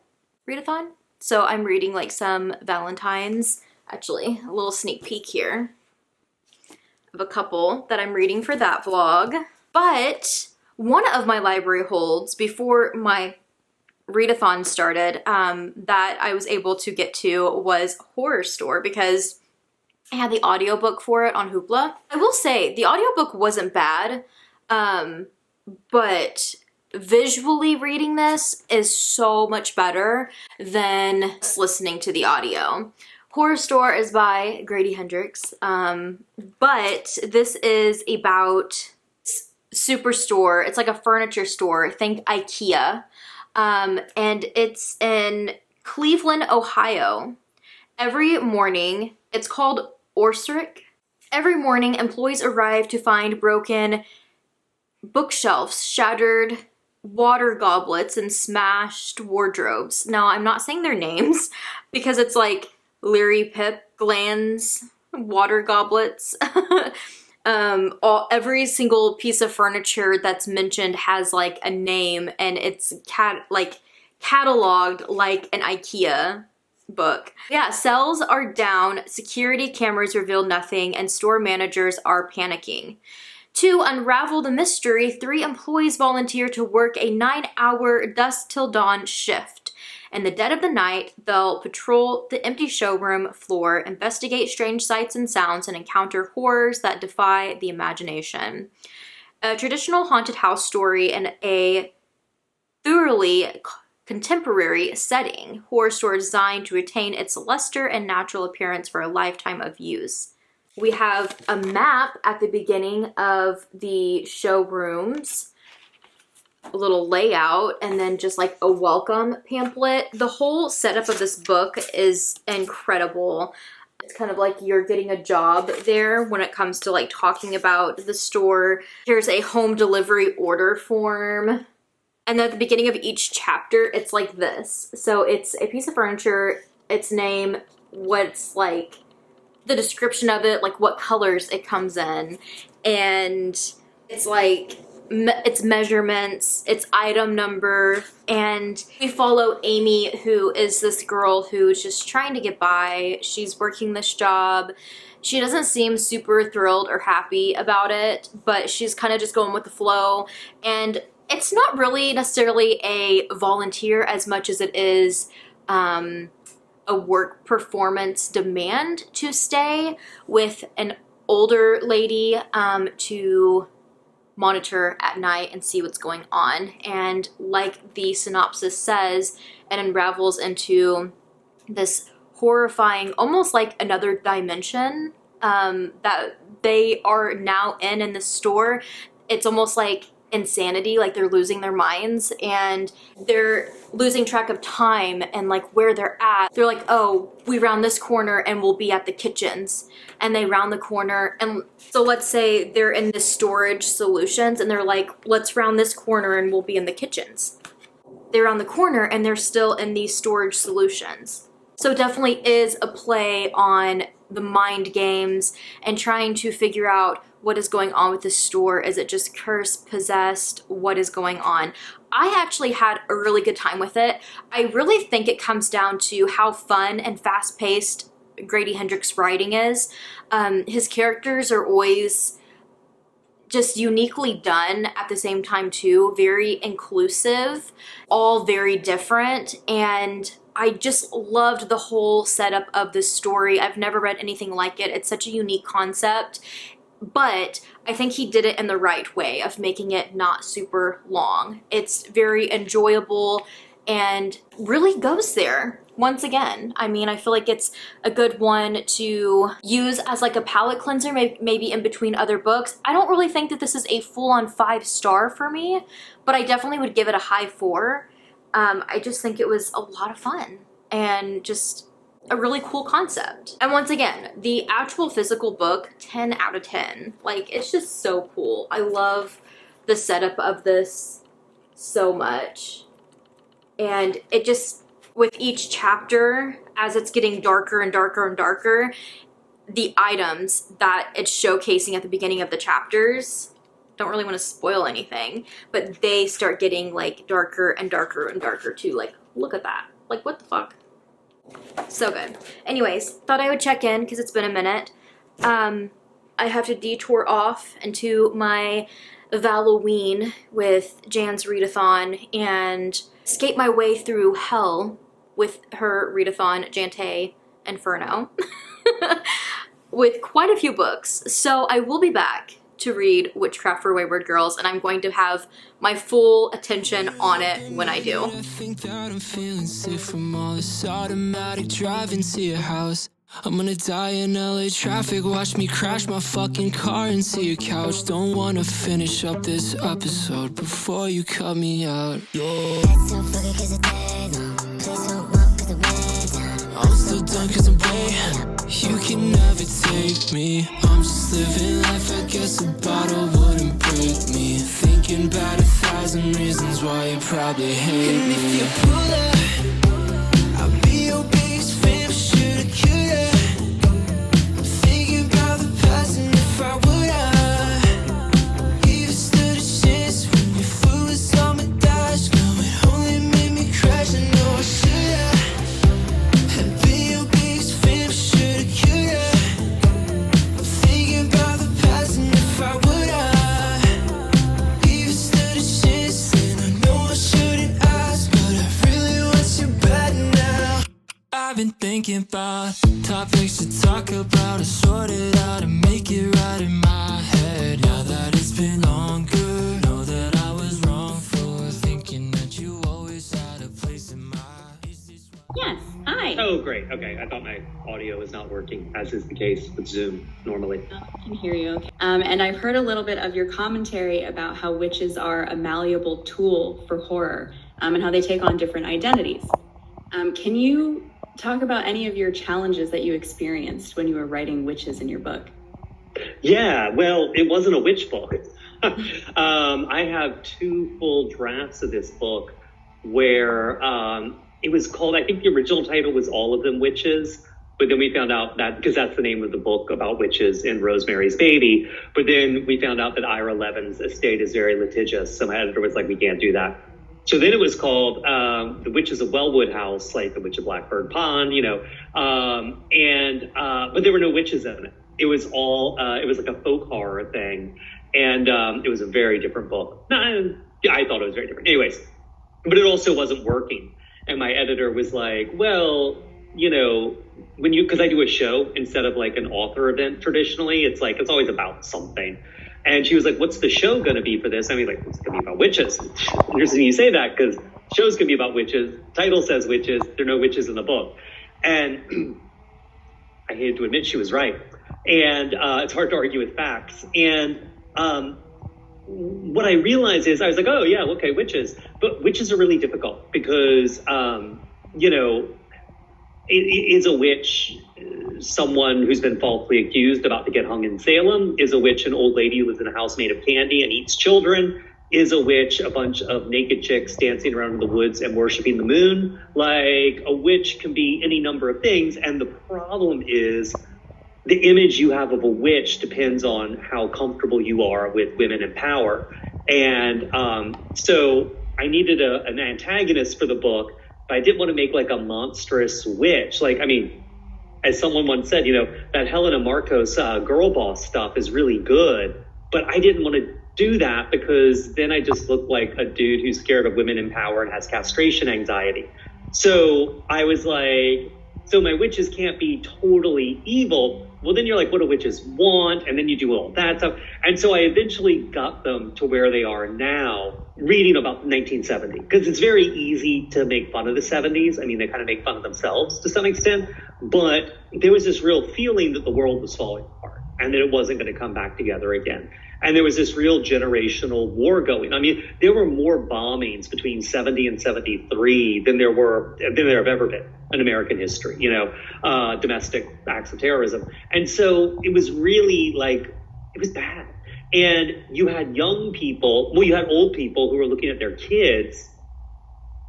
readathon. So I'm reading like some Valentine's, actually a little sneak peek here of a couple that I'm reading for that vlog. But one of my library holds before my readathon started that I was able to get to was Horrorstor because I had the audiobook for it on Hoopla. I will say the audiobook wasn't bad, but visually reading this is so much better than just listening to the audio. Horrorstor is by Grady Hendrix, but this is about Superstore. It's like a furniture store, think IKEA, and it's in Cleveland, Ohio. Every morning, it's called Orstrick. Every morning, employees arrive to find broken bookshelves, shattered water goblets, and smashed wardrobes. Now, I'm not saying their names because it's like Leary Pip, Glands, water goblets. Every single piece of furniture that's mentioned has like a name and it's cataloged like an IKEA book. Yeah, sales are down, security cameras reveal nothing, and store managers are panicking. To unravel the mystery, 3 employees volunteer to work a 9-hour dusk till dawn shift. In the dead of the night, they'll patrol the empty showroom floor, investigate strange sights and sounds, and encounter horrors that defy the imagination. a traditional haunted house story in a thoroughly contemporary setting. Horrorstor designed to retain its luster and natural appearance for a lifetime of use. We have a map at the beginning of the showrooms, a little layout, and then just like a welcome pamphlet. The whole setup of this book is incredible. It's kind of like you're getting a job there when it comes to like talking about the store. Here's a home delivery order form. And at the beginning of each chapter, it's like this. So it's a piece of furniture, its name, what's like the description of it, like what colors it comes in. And it's like its measurements, its item number, and we follow Amy, who is this girl who's just trying to get by. She's working this job. She doesn't seem super thrilled or happy about it, but she's kind of just going with the flow. And it's not really necessarily a volunteer as much as it is a work performance demand to stay with an older lady to monitor at night and see what's going on. And like the synopsis says, it unravels into this horrifying, almost like another dimension that they are now in this store. It's almost like insanity, like they're losing their minds and they're losing track of time and like where they're at. They're like, oh, we round this corner and we'll be at the kitchens, and they round the corner. And so let's say they're in the storage solutions and they're like, let's round this corner and we'll be in the kitchens. They round the corner and they're still in these storage solutions. So it definitely is a play on the mind games and trying to figure out what is going on with the store. Is it just cursed, possessed? What is going on? I actually had a really good time with it. I really think it comes down to how fun and fast-paced Grady Hendrix writing is. His characters are always just uniquely done at the same time too. Very inclusive, all very different, and I just loved the whole setup of this story. I've never read anything like it. It's such a unique concept, but I think he did it in the right way of making it not super long. It's very enjoyable and really goes there. Once again, I mean, I feel like it's a good one to use as like a palate cleanser, maybe in between other books. I don't really think that this is a full-on 5-star for me, but I definitely would give it a high 4. I just think it was a lot of fun and just a really cool concept. And once again, the actual physical book, 10 out of 10. Like, it's just so cool. I love the setup of this so much. And it just, with each chapter, as it's getting darker and darker and darker, the items that it's showcasing at the beginning of the chapters, don't really want to spoil anything, but they start getting like darker and darker and darker too. Like, look at that. Like, what the fuck? So good. Anyways, thought I would check in because it's been a minute. I have to detour off into my Halloween with Jan's readathon and skate my way through hell with her readathon, Jante Inferno, with quite a few books. So I will be back to read Witchcraft for Wayward Girls, and I'm going to have my full attention on it when I do. I think that I'm feeling sick from all this automatic driving to your house. I'm gonna die in LA traffic, watch me crash my fucking car into your couch. Don't wanna finish up this episode before you cut me out. I'm still done cause I'm way. You can never take me. I'm just living life, I guess a bottle wouldn't break me. Thinking about 1,000 reasons why you probably hate me. And if you pull up, I'll be your biggest fan, shoulda, coulda. I'm thinking about the past and if I would even stood a chance when your foot was on my dash. No, it only made me crash, I know I shoulda. I'd be your biggest fan, shoulda, coulda. I'm thinking about the past and if I would even stood a chance, and I know I shouldn't ask, but I really want you bad now. I've been thinking about topics to talk about, to sort it out and make it right in my head. Now that it's been long. Okay, I thought my audio was not working, as is the case with Zoom normally. I can hear you. Okay. And I've heard a little bit of your commentary about how witches are a malleable tool for horror, and how they take on different identities. Can you talk about any of your challenges that you experienced when you were writing witches in your book? Yeah, well, it wasn't a witch book. I have 2 full drafts of this book where it was called, I think the original title was All of Them Witches, but then we found out that, because that's the name of the book about witches in Rosemary's Baby, but then we found out that Ira Levin's estate is very litigious, so my editor was like, we can't do that. So then it was called The Witches of Wellwood House, like The Witch of Blackbird Pond, but there were no witches in it. It was all, it was like a folk horror thing, and it was a very different book. I thought it was very different. Anyways, but it also wasn't working. And my editor was like, well, because I do a show instead of like an author event traditionally, it's like, it's always about something. And she was like, what's the show going to be for this? I mean, like, it's going to be about witches. Interesting you say that, because show's going to be about witches. Title says witches. There are no witches in the book. And I hated to admit she was right. And it's hard to argue with facts. And what I realized is I was like, oh, yeah, okay, witches. But witches are really difficult because, is a witch someone who's been falsely accused about to get hung in Salem? Is a witch an old lady who lives in a house made of candy and eats children? Is a witch a bunch of naked chicks dancing around in the woods and worshiping the moon? Like, a witch can be any number of things. And the problem is the image you have of a witch depends on how comfortable you are with women in power. And so I needed an antagonist for the book, but I didn't want to make like a monstrous witch. Like, I mean, as someone once said, that Helena Marcos girl boss stuff is really good, but I didn't want to do that because then I just look like a dude who's scared of women in power and has castration anxiety. So I was like, so my witches can't be totally evil. Well, then you're like, what do witches want? And then you do all that stuff. And so I eventually got them to where they are now, reading about 1970, because it's very easy to make fun of the 70s. I mean, they kind of make fun of themselves to some extent, but there was this real feeling that the world was falling apart and that it wasn't going to come back together again. And there was this real generational war going. I mean, there were more bombings between 70 and 73 than there have ever been in American history, domestic acts of terrorism. And so it was really like, it was bad. And you had you had old people who were looking at their kids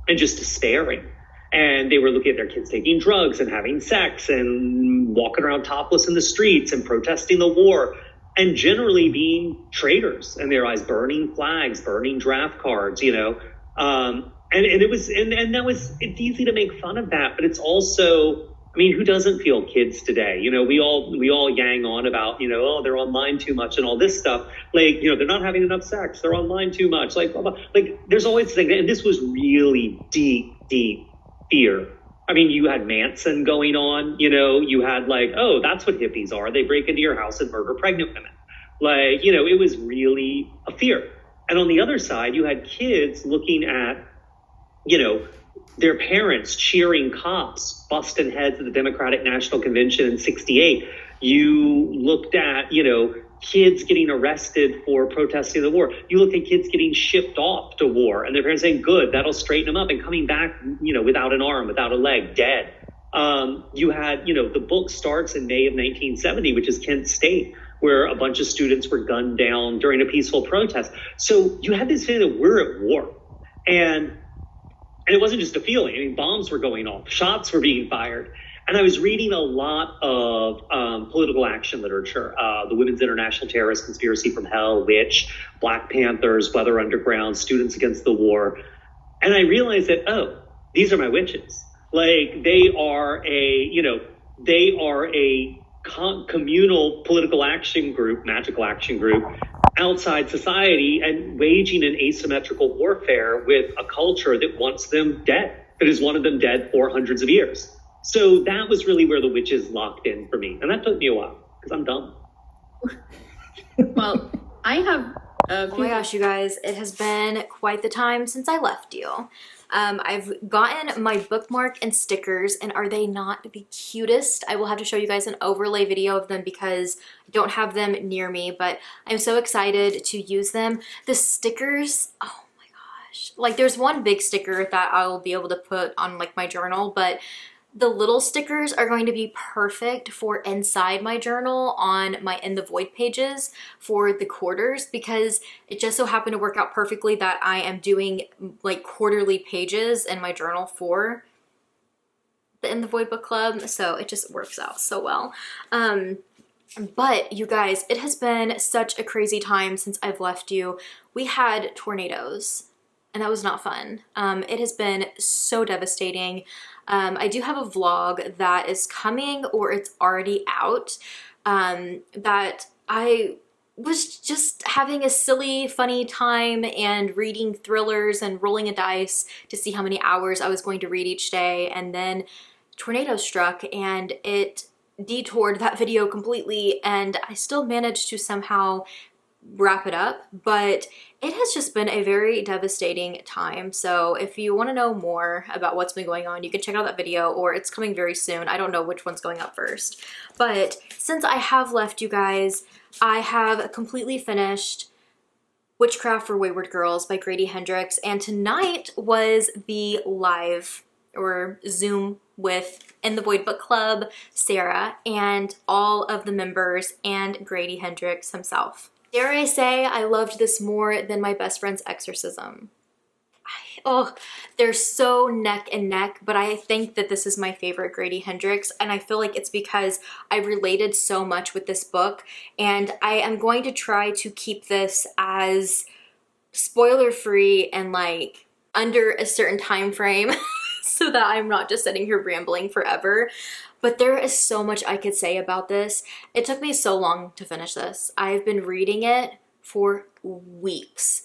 and just despairing. And they were looking at their kids taking drugs and having sex and walking around topless in the streets and protesting the war. And generally being traitors in their eyes, burning flags, burning draft cards, and it's easy to make fun of that, but it's also, I mean, who doesn't feel kids today? We all yang on about, oh, they're online too much and all this stuff. Like, they're not having enough sex. They're online too much. Like, blah, blah. Like, there's always this thing. And this was really deep, deep fear. I mean, you had Manson going on, you had like, oh, that's what hippies are. They break into your house and murder pregnant women. Like, it was really a fear. And on the other side, you had kids looking at, their parents cheering cops, busting heads at the Democratic National Convention in 1968. You looked at, kids getting arrested for protesting the war. You looked at kids getting shipped off to war and their parents saying, good, that'll straighten them up, and coming back, without an arm, without a leg, dead. You had, the book starts in May of 1970, which is Kent State, where a bunch of students were gunned down during a peaceful protest. So you had this feeling that we're at war. And it wasn't just a feeling. I mean, bombs were going off, shots were being fired. And I was reading a lot of political action literature, the Women's International Terrorist Conspiracy from Hell, Witch, Black Panthers, Weather Underground, Students Against the War. And I realized that, oh, these are my witches. Like, they are a communal political action group, magical action group, outside society and waging an asymmetrical warfare with a culture that wants them dead, that has wanted them dead for hundreds of years. So that was really where the witches locked in for me. And that took me a while because I'm dumb. Well, I have Oh my gosh, you guys, it has been quite the time since I left you. I've gotten my bookmark and stickers, and are they not the cutest? I will have to show you guys an overlay video of them because I don't have them near me, but I'm so excited to use them. The stickers, oh my gosh. Like, there's one big sticker that I'll be able to put on like my journal, but the little stickers are going to be perfect for inside my journal on my In the Void pages for the quarters, because it just so happened to work out perfectly that I am doing like quarterly pages in my journal for the In the Void book club. So it just works out so well. But you guys, it has been such a crazy time since I've left you. We had tornadoes, and that was not fun. It has been so devastating. I do have a vlog that is coming, or it's already out, that I was just having a silly, funny time and reading thrillers and rolling a dice to see how many hours I was going to read each day. And then tornado struck and it detoured that video completely, and I still managed to somehow wrap it up, but it has just been a very devastating time. So if you want to know more about what's been going on, you can check out that video, or it's coming very soon. I don't know which one's going up first. But since I have left you guys, I have completely finished Witchcraft for Wayward Girls by Grady Hendrix, and tonight was the live or Zoom with In the Void Book Club, Sarah, and all of the members, and Grady Hendrix himself. Dare I say I loved this more than my best friend's Exorcism. They're so neck and neck, but I think that this is my favorite Grady Hendrix, and I feel like it's because I related so much with this book, and I am going to try to keep this as spoiler-free and like under a certain time frame so that I'm not just sitting here rambling forever. But there is so much I could say about this. It took me so long to finish this. I've been reading it for weeks.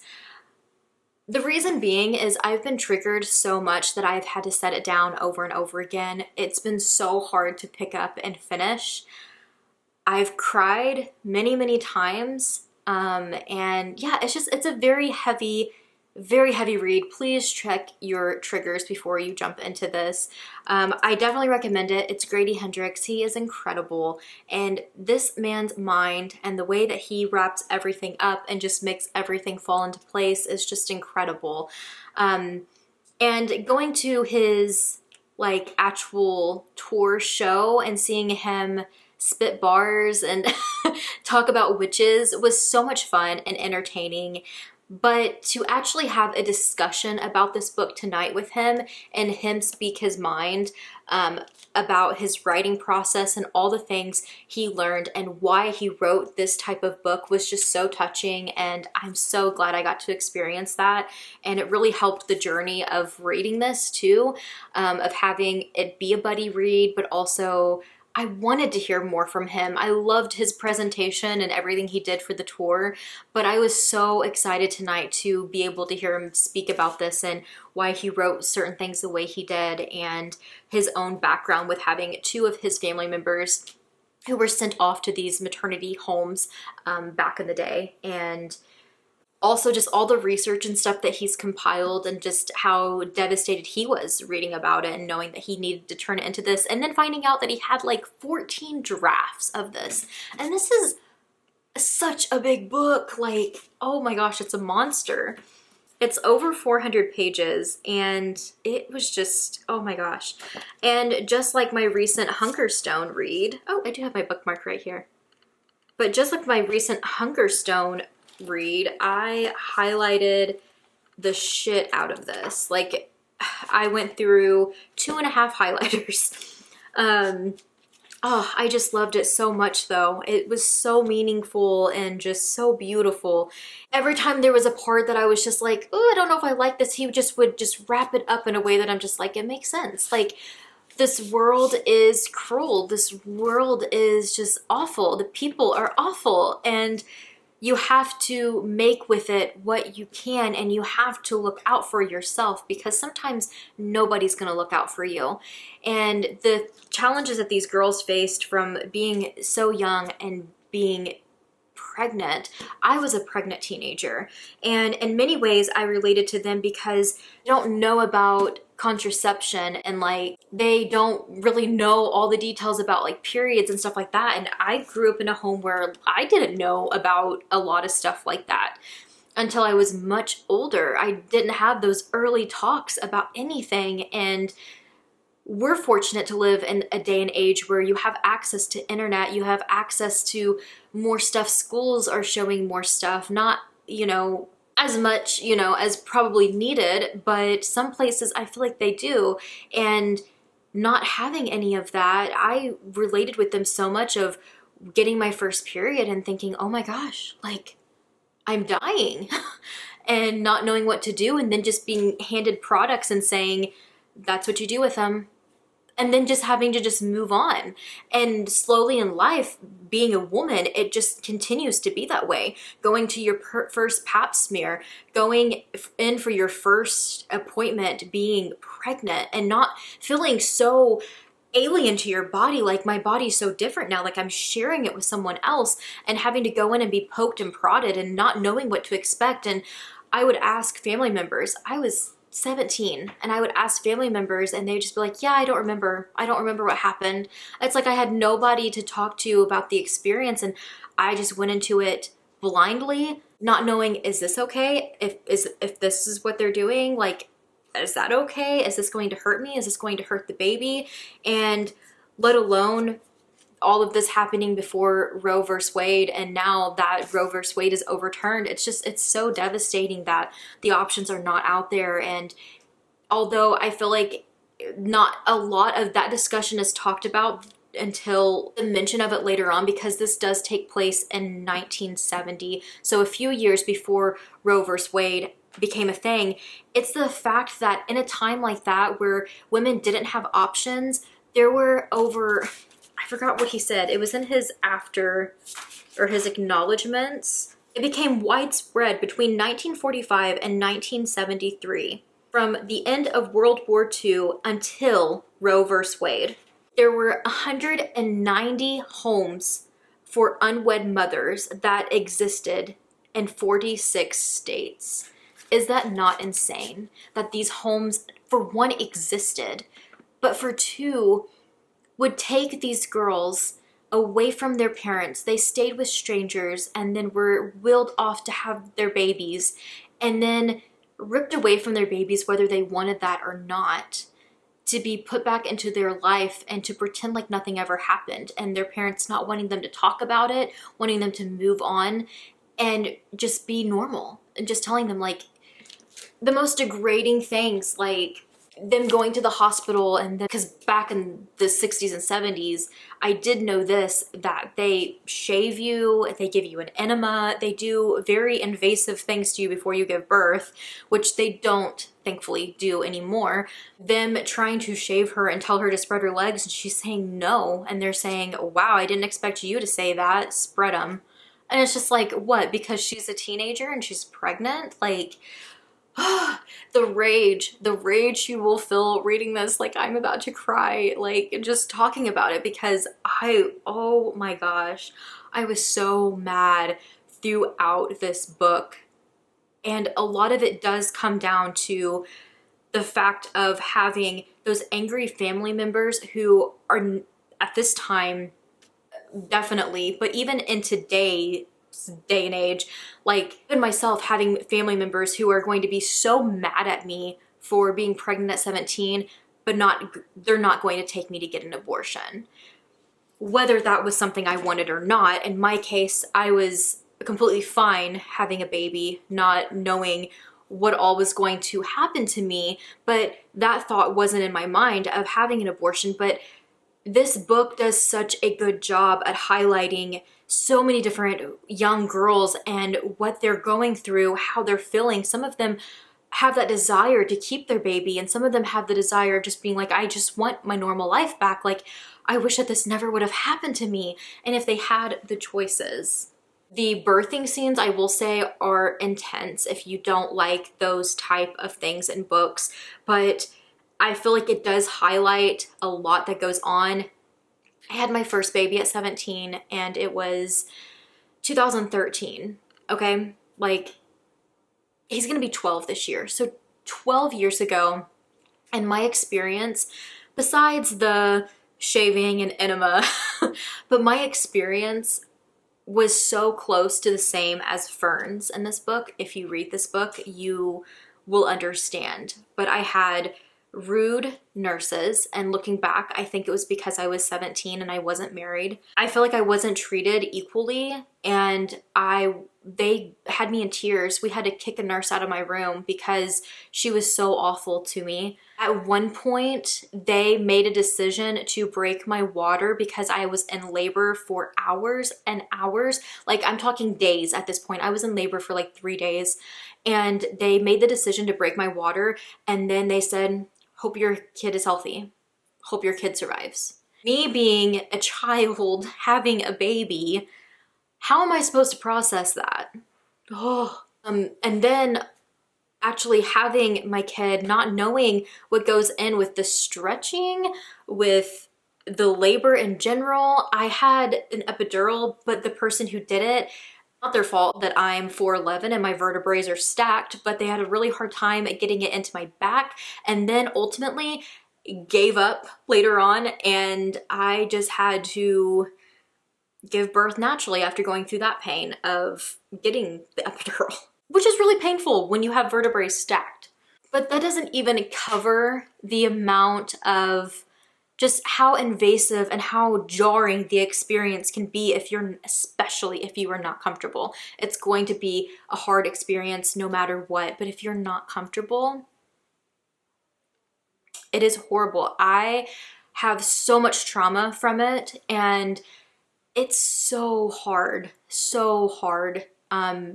The reason being is I've been triggered so much that I've had to set it down over and over again. It's been so hard to pick up and finish. I've cried many, many times. And yeah, it's a very heavy read. Please check your triggers before you jump into this. I definitely recommend it. It's Grady Hendrix. He is incredible. And this man's mind and the way that he wraps everything up and just makes everything fall into place is just incredible. And going to his like actual tour show and seeing him spit bars and talk about witches was so much fun and entertaining. But to actually have a discussion about this book tonight with him and him speak his mind about his writing process and all the things he learned and why he wrote this type of book was just so touching, and I'm so glad I got to experience that. And it really helped the journey of reading this too, of having it be a buddy read, but also I wanted to hear more from him. I loved his presentation and everything he did for the tour, but I was so excited tonight to be able to hear him speak about this and why he wrote certain things the way he did, and his own background with having two of his family members who were sent off to these maternity homes back in the day, and also just all the research and stuff that he's compiled, and just how devastated he was reading about it and knowing that he needed to turn it into this, and then finding out that he had like 14 drafts of this. And this is such a big book. Like, oh my gosh, it's a monster. It's over 400 pages, and it was just, oh my gosh. And just like my recent Hungerstone read, oh, I do have my bookmark right here. But just like my recent Hungerstone read, I highlighted the shit out of this. Like, I went through 2.5 highlighters. I just loved it so much though. It was so meaningful and just so beautiful. Every time there was a part that I was just like, oh, I don't know if I like this, he would just wrap it up in a way that I'm just like, it makes sense. Like, this world is cruel. This world is just awful. The people are awful, and you have to make with it what you can, and you have to look out for yourself, because sometimes nobody's going to look out for you. And the challenges that these girls faced from being so young and being pregnant. I was a pregnant teenager, and in many ways I related to them because they don't know about contraception, and like they don't really know all the details about like periods and stuff like that. And I grew up in a home where I didn't know about a lot of stuff like that until I was much older. I didn't have those early talks about anything, and we're fortunate to live in a day and age where you have access to internet, you have access to more stuff. Schools are showing more stuff, not, you know, as much, you know, as probably needed, but some places I feel like they do. And not having any of that, I related with them so much of getting my first period and thinking, oh my gosh, like I'm dying and not knowing what to do, and then just being handed products and saying, that's what you do with them. And then just having to just move on. And slowly in life, being a woman, it just continues to be that way. Going to your first pap smear, going in for your first appointment, being pregnant, and not feeling so alien to your body, like my body's so different now, like I'm sharing it with someone else, and having to go in and be poked and prodded and not knowing what to expect. And I would ask family members, I was 17, and I would ask family members and they'd just be like, yeah, I don't remember what happened. It's like I had nobody to talk to about the experience, and I just went into it blindly, not knowing, is this okay? If this is what they're doing, like, is that okay? Is this going to hurt me? Is this going to hurt the baby? And let alone all of this happening before Roe versus Wade, and now that Roe versus Wade is overturned, it's so devastating that the options are not out there. And although I feel like not a lot of that discussion is talked about until the mention of it later on, because this does take place in 1970, so a few years before Roe versus Wade became a thing, it's the fact that in a time like that where women didn't have options, there were over, I forgot what he said. It was in his his acknowledgments. It became widespread between 1945 and 1973. From the end of World War II until Roe versus Wade, there were 190 homes for unwed mothers that existed in 46 states. Is that not insane? That these homes, for one, existed, but for two, would take these girls away from their parents. They stayed with strangers and then were wheeled off to have their babies, and then ripped away from their babies, whether they wanted that or not, to be put back into their life and to pretend like nothing ever happened, and their parents not wanting them to talk about it, wanting them to move on and just be normal, and just telling them like the most degrading things, like them going to the hospital. And because back in the 60s and 70s, I did know this, that they shave you, they give you an enema, they do very invasive things to you before you give birth, which they don't thankfully do anymore. Them trying to shave her and tell her to spread her legs, and she's saying no, and they're saying, wow, I didn't expect you to say that, spread them. And it's just like, what, because she's a teenager and she's pregnant? Like, the rage you will feel reading this. Like, I'm about to cry, like, just talking about it, because oh my gosh, I was so mad throughout this book. And a lot of it does come down to the fact of having those angry family members who are, at this time, definitely, but even in today's day and age, like even myself, having family members who are going to be so mad at me for being pregnant at 17, but they're not going to take me to get an abortion. Whether that was something I wanted or not, in my case, I was completely fine having a baby, not knowing what all was going to happen to me, but that thought wasn't in my mind of having an abortion. But this book does such a good job at highlighting so many different young girls and what they're going through, how they're feeling. Some of them have that desire to keep their baby, and some of them have the desire of just being like, I just want my normal life back. Like, I wish that this never would have happened to me. And if they had the choices. The birthing scenes, I will say, are intense if you don't like those type of things in books, but I feel like it does highlight a lot that goes on. I had my first baby at 17, and it was 2013, okay? Like, he's gonna be 12 this year. So 12 years ago, and my experience, besides the shaving and enema, but my experience was so close to the same as Fern's in this book. If you read this book, you will understand. But I had rude nurses, and looking back, I think it was because I was 17 and I wasn't married. I feel like I wasn't treated equally, and they had me in tears. We had to kick a nurse out of my room because she was so awful to me. At one point, they made a decision to break my water because I was in labor for hours and hours. Like, I'm talking days at this point. I was in labor for like 3 days, and they made the decision to break my water, and then they said, hope your kid is healthy. Hope your kid survives. Me being a child, having a baby, how am I supposed to process that? And then actually having my kid, not knowing what goes in with the stretching, with the labor in general. I had an epidural, but the person who did it, not their fault that I'm 4'11" and my vertebrae are stacked, but they had a really hard time at getting it into my back, and then ultimately gave up later on, and I just had to give birth naturally after going through that pain of getting the epidural, which is really painful when you have vertebrae stacked. But that doesn't even cover the amount of just how invasive and how jarring the experience can be especially if you are not comfortable. It's going to be a hard experience no matter what, but if you're not comfortable, it is horrible. I have so much trauma from it, and it's so hard, so hard.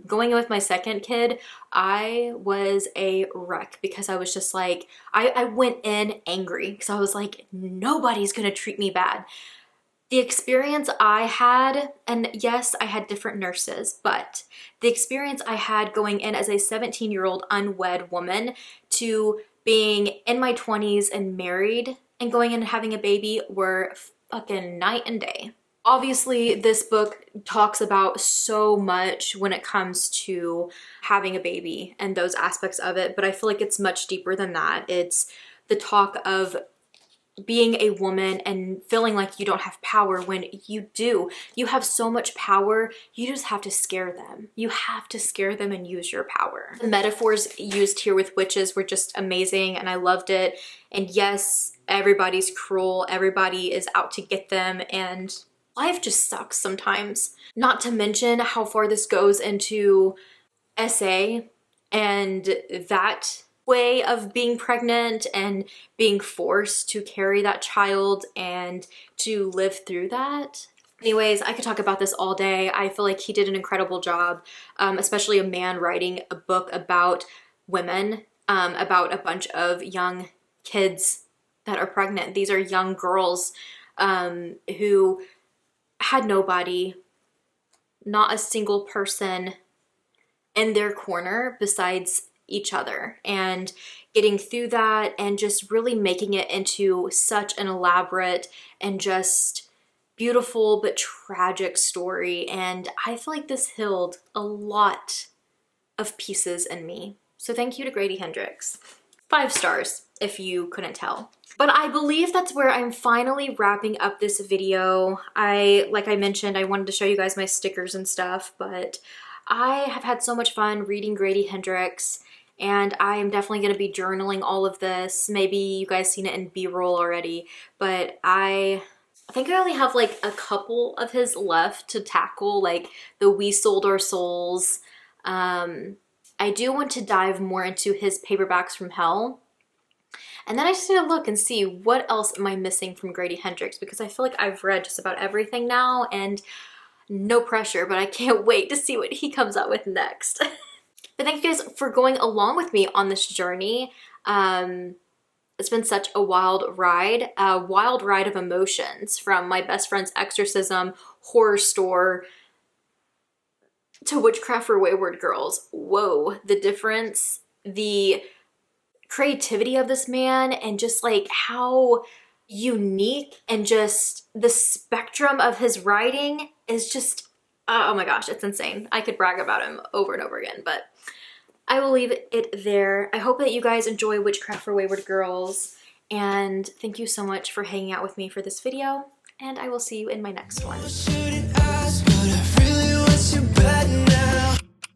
Going in with my second kid, I was a wreck because I was just like, I went in angry because I was like, nobody's gonna treat me bad. The experience I had, and yes, I had different nurses, but the experience I had going in as a 17-year-old unwed woman to being in my 20s and married and going in and having a baby were fucking night and day. Obviously, this book talks about so much when it comes to having a baby and those aspects of it, but I feel like it's much deeper than that. It's the talk of being a woman and feeling like you don't have power when you do. You have so much power, you just have to scare them. You have to scare them and use your power. The metaphors used here with witches were just amazing, and I loved it. And yes, everybody's cruel, everybody is out to get them, and life just sucks sometimes. Not to mention how far this goes into SA and that way of being pregnant and being forced to carry that child and to live through that. Anyways, I could talk about this all day. I feel like he did an incredible job, especially a man writing a book about women, about a bunch of young kids that are pregnant. These are young girls who had nobody, not a single person in their corner besides each other, and getting through that and just really making it into such an elaborate and just beautiful but tragic story. And I feel like this healed a lot of pieces in me. So thank you to Grady Hendrix. 5 stars if you couldn't tell. But I believe that's where I'm finally wrapping up this video. Like I mentioned, I wanted to show you guys my stickers and stuff, but I have had so much fun reading Grady Hendrix, and I am definitely going to be journaling all of this. Maybe you guys seen it in B-roll already, but I think I only have like a couple of his left to tackle, like the We Sold Our Souls. I do want to dive more into his Paperbacks from Hell. And then I just need to look and see what else am I missing from Grady Hendrix, because I feel like I've read just about everything now, and no pressure, but I can't wait to see what he comes out with next. But thank you guys for going along with me on this journey. It's been such a wild ride of emotions, from my best friend's Exorcism, Horrorstor, to Witchcraft for Wayward Girls. Whoa, the difference, the creativity of this man, and just like how unique, and just the spectrum of his writing is just Oh my gosh, it's insane. I could brag about him over and over again, but I will leave it there. I hope that you guys enjoy Witchcraft for Wayward Girls, and thank you so much for hanging out with me for this video, and I will see you in my next one.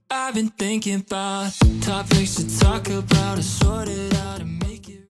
I've been thinking about topics to talk about.